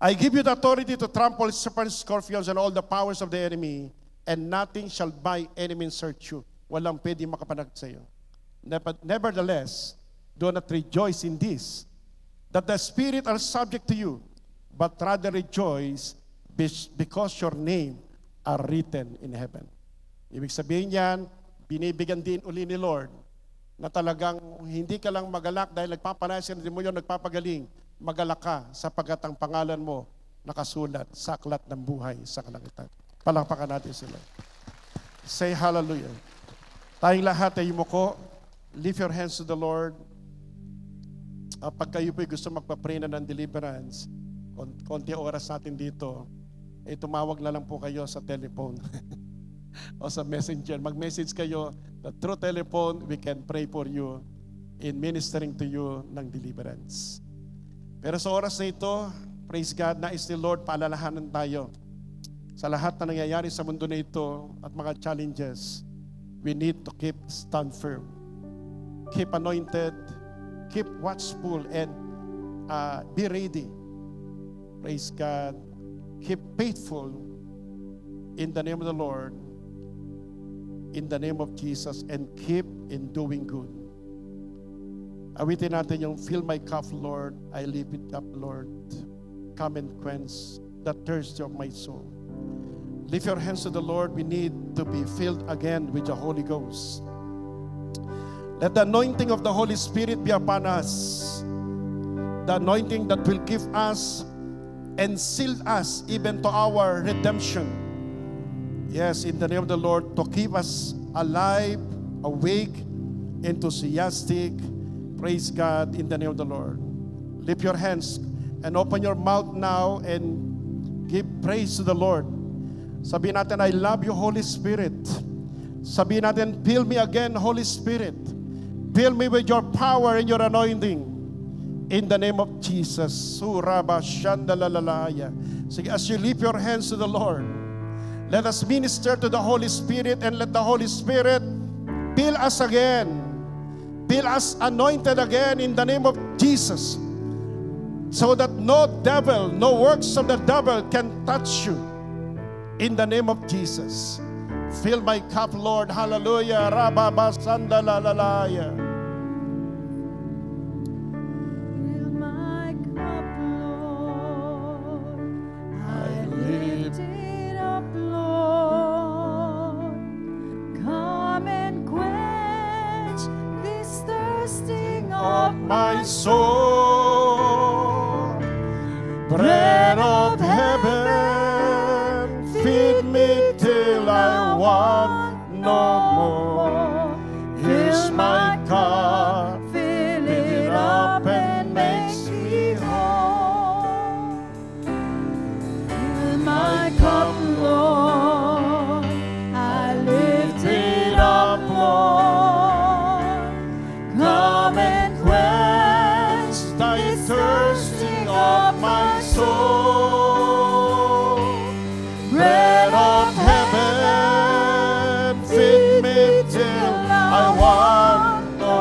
[SPEAKER 1] I give you the authority to trample serpents, scorpions, and all the powers of the enemy, and nothing shall by any means hurt you. Walang pwede makapanag sa iyo. Nevertheless, do not rejoice in this, that the Spirit are subject to you, but rather rejoice because your name are written in heaven. Ibig sabihin yan, binibigyan din uli ni Lord na talagang hindi ka lang magalak dahil nagpapalayas ng demonyo, nagpapagaling. Magalak ka sapagkat ang pangalan mo nakasulat sa aklat ng buhay sa kalangitan. Palakpakan natin sila. Say hallelujah. Tayong lahat ay yumuko. Lift your hands to the Lord. Pag kayo po'y gusto magpa-pray na ng deliverance, konti oras natin dito, tumawag na lang po kayo sa telephone o sa messenger. Mag-message kayo through telephone, we can pray for you in ministering to you ng deliverance. Pero sa oras na ito, praise God, nais ni Lord, paalalahanan tayo sa lahat na nangyayari sa mundo na ito at mga challenges. We need to stand firm. Keep anointed, keep watchful, and be ready. Praise God. Keep faithful in the name of the Lord, in the name of Jesus, and keep in doing good. Awitin natin yung fill my cup, Lord, I lift it up, Lord. Come and quench the thirst of my soul. Lift your hands to the Lord. We need to be filled again with the Holy Ghost. Let the anointing of the Holy Spirit be upon us. The anointing that will give us and seal us even to our redemption. Yes, in the name of the Lord, to keep us alive, awake, enthusiastic. Praise God in the name of the Lord. Lift your hands and open your mouth now and give praise to the Lord. Sabihin natin, I love you, Holy Spirit. Sabihin natin, fill me again, Holy Spirit. Fill me with your power and your anointing. In the name of Jesus. Suraba Shandalalaya. So as you lift your hands to the Lord, let us minister to the Holy Spirit and let the Holy Spirit fill us again. Fill us anointed again in the name of Jesus. So that no devil, no works of the devil can touch you. In the name of Jesus. Fill my cup, Lord. Hallelujah. Rababa Sandalalaya.
[SPEAKER 2] Fill my cup, Lord. I lift it up, Lord. Come and quench this thirsting of
[SPEAKER 1] My soul, bread of heaven, feed me till I want no more. Here's my cup,
[SPEAKER 2] fill
[SPEAKER 1] it up and makes me
[SPEAKER 2] whole. Fill my cup, Lord. I lift it up, Lord. Come and quench
[SPEAKER 1] thy
[SPEAKER 2] this
[SPEAKER 1] thirsting of my soul.
[SPEAKER 2] bread
[SPEAKER 1] of heaven, feed me till I want no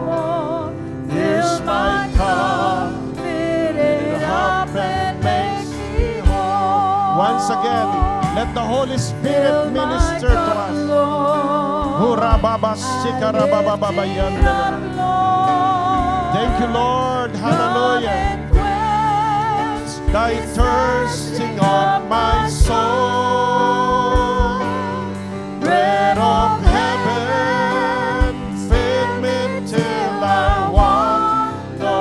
[SPEAKER 1] more. Here's my cup,
[SPEAKER 2] fill it up and make me whole.
[SPEAKER 1] once again, let the Holy Spirit
[SPEAKER 2] Fill my
[SPEAKER 1] minister to
[SPEAKER 2] cup,
[SPEAKER 1] us.
[SPEAKER 2] Lord.
[SPEAKER 1] Hurababa,
[SPEAKER 2] I
[SPEAKER 1] sikarabababa,
[SPEAKER 2] lift it
[SPEAKER 1] yanda.
[SPEAKER 2] up, Lord.
[SPEAKER 1] Thank you, Lord. Hallelujah.
[SPEAKER 2] Come and quench
[SPEAKER 1] Thy
[SPEAKER 2] this
[SPEAKER 1] thirsting of my soul. Bread of heaven, feed me till I want no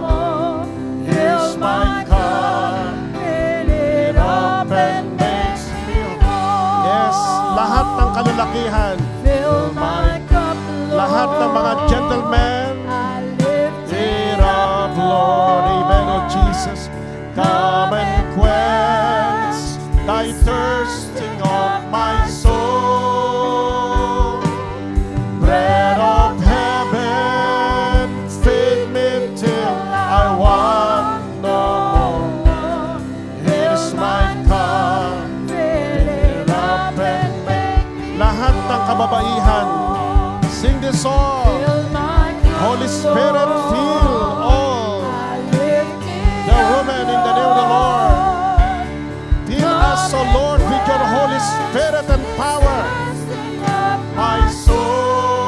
[SPEAKER 1] more. Here's my cup,
[SPEAKER 2] fill it up and makes me whole.
[SPEAKER 1] yes, lahat ng kalalakihan,
[SPEAKER 2] Fill my cup, Lord.
[SPEAKER 1] lahat ng mga gentlemen,
[SPEAKER 2] I lift
[SPEAKER 1] it up, Lord, amen, oh Jesus. Come and quench thy thirsting of my soul. Bread of heaven, feed me till I want no more. Here's my cup,
[SPEAKER 2] fill it up and make me
[SPEAKER 1] lahat ng kababaihan, sing this song.
[SPEAKER 2] Fill my cup,
[SPEAKER 1] Holy Spirit,
[SPEAKER 2] Lord.
[SPEAKER 1] fill all
[SPEAKER 2] I lift it
[SPEAKER 1] the
[SPEAKER 2] up,
[SPEAKER 1] women in the name of the Lord. Fill us, O Lord, with your Holy Spirit and power.
[SPEAKER 2] thirsting of
[SPEAKER 1] My soul,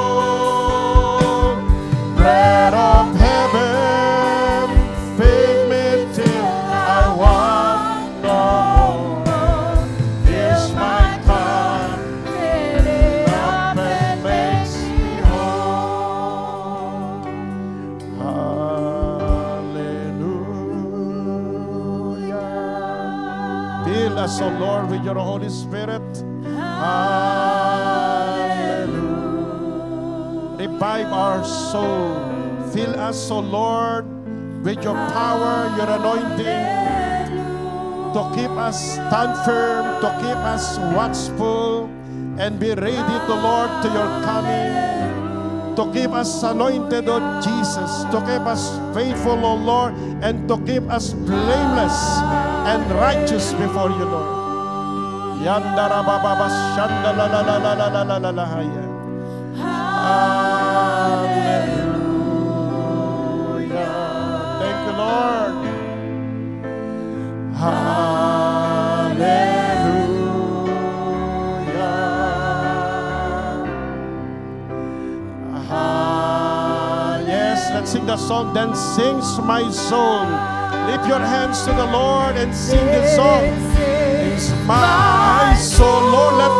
[SPEAKER 1] bread of heaven, feed me till I want no more. Here's my cup,
[SPEAKER 2] fill it
[SPEAKER 1] up
[SPEAKER 2] up
[SPEAKER 1] and
[SPEAKER 2] and
[SPEAKER 1] makes
[SPEAKER 2] makes
[SPEAKER 1] me
[SPEAKER 2] me
[SPEAKER 1] whole. Hallelujah. Fill us, O Lord, with your Holy Spirit. Hallelujah. Revive our soul. Fill us, O Lord, with your power, your anointing, to keep us stand firm, to keep us watchful, and be ready to Lord to your coming, to keep us anointed, O Jesus, to keep us faithful, O Lord, and to keep us blameless and righteous before you, Lord. Yandara bababa shanda la la la la la la la la la haya. Hallelujah. Thank you, Lord. Hallelujah. Yes, let's sing the song. Then sings my soul. Lift your hands to the Lord and sing this song. It's my soul. Lord, let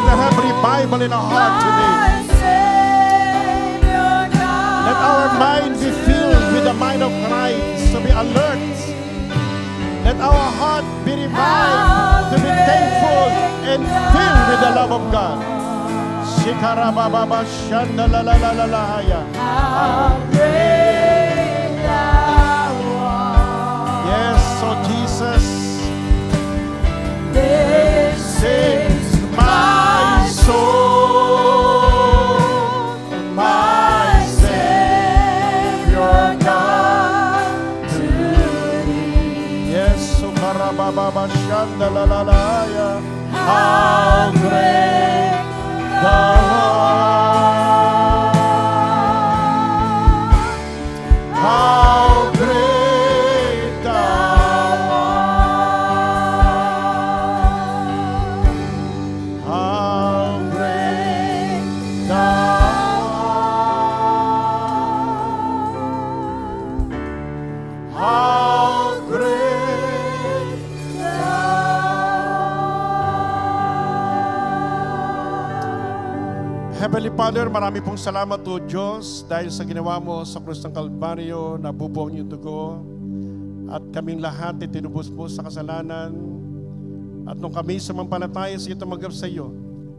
[SPEAKER 1] there have revival in our heart today. Let our mind be filled with the mind of Christ, to be alert. Let our heart be revived, to be thankful and filled with the love of God. Shikarababa shanda la la la la la haya.
[SPEAKER 2] How great thou
[SPEAKER 1] Shandalalalaya.
[SPEAKER 2] How great thou art. How great thou art.
[SPEAKER 1] How
[SPEAKER 2] Great thou art. How great
[SPEAKER 1] Heavenly Father, marami pong salamat o Diyos dahil sa ginawa mo sa krus ng Kalbaryo, nabubuo ang iyong dugo at kaming lahat ay tinubos mo sa kasalanan. At nung kami sumampalataya sa iyo tumanggap sa iyo,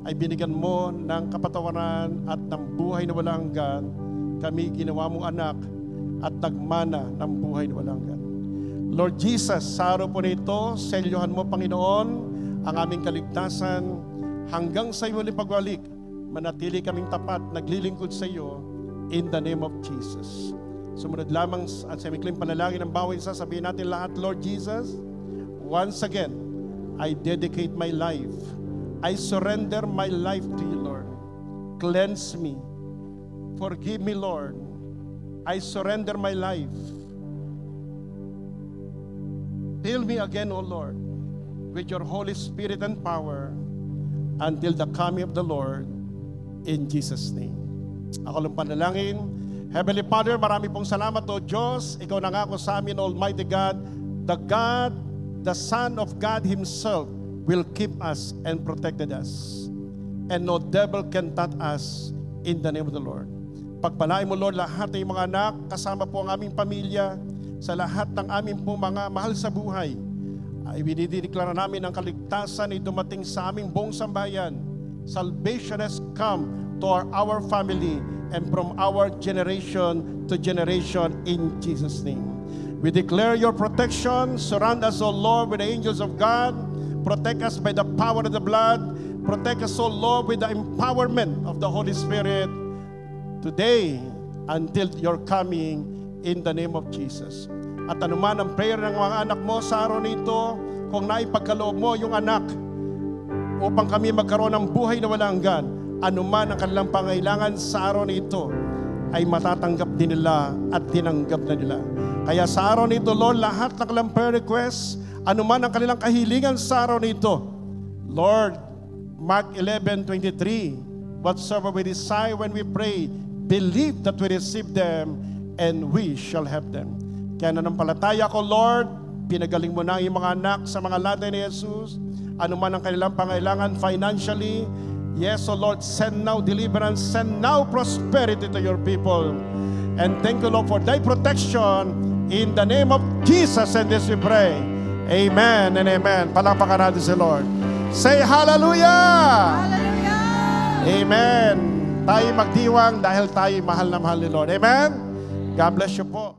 [SPEAKER 1] ay binigyan mo ng kapatawaran at ng buhay na walang hanggan. Kami ginawa mong anak at nagmana ng buhay na walang hanggan. Lord Jesus, sa araw po nito, selyohan mo Panginoon ang aming kaligtasan hanggang sa iyong pagbalik. Manatili kaming tapat, naglilingkod sa iyo in the name of Jesus. Sumunod lamang at sa mikling panalangin ng bawat isa, sabihin natin lahat, Lord Jesus, once again, I dedicate my life. I surrender my life to you, Lord. Cleanse me. Forgive me, Lord. I surrender my life. Fill me again, O Lord, with your Holy Spirit and power until the coming of the Lord. In Jesus' name. Ako lang panalangin. Heavenly Father, marami pong salamat o Diyos. Ikaw nangako sa amin, Almighty God, the Son of God Himself will keep us and protected us. And no devil can touch us in the name of the Lord. Pagpalain mo, Lord, lahat ng mga anak, kasama po ang aming pamilya, sa lahat ng aming po mga mahal sa buhay, ay dinideklara namin ang kaligtasan ay dumating sa aming buong sambayan. Salvation has come to our family and from our generation to generation in Jesus' name. We declare your protection. Surround us, O Lord, with the angels of God. Protect us by the power of the blood. Protect us, O Lord, with the empowerment of the Holy Spirit today until your coming in the name of Jesus. At anuman ang prayer ng mga anak mo sa araw nito, kung naipagkaloob mo yung anak upang kami magkaroon ng buhay na walang hanggan, anuman ang kanilang pangailangan sa araw nito, ay matatanggap din nila at tinanggap na nila. Kaya sa araw nito, Lord, lahat ng kanilang prayer requests, anuman ang kanilang kahilingan sa araw nito, Lord, Mark 11:23, whatsoever we desire when we pray, believe that we receive them and we shall have them. Kaya nanampalataya ko, Lord, pinagaling mo na ang iyong mga anak sa mga laday ni Jesus, anuman ang kanilang pangailangan financially. Yes, O Lord, send now deliverance, send now prosperity to your people. And thank you, Lord, for thy protection in the name of Jesus. And this we pray. Amen and amen. Palakpakan natin si Lord. Say hallelujah!
[SPEAKER 2] Hallelujah!
[SPEAKER 1] Amen. Tayo magdiwang dahil tayo mahal na mahal ni Lord. Amen? God bless you po.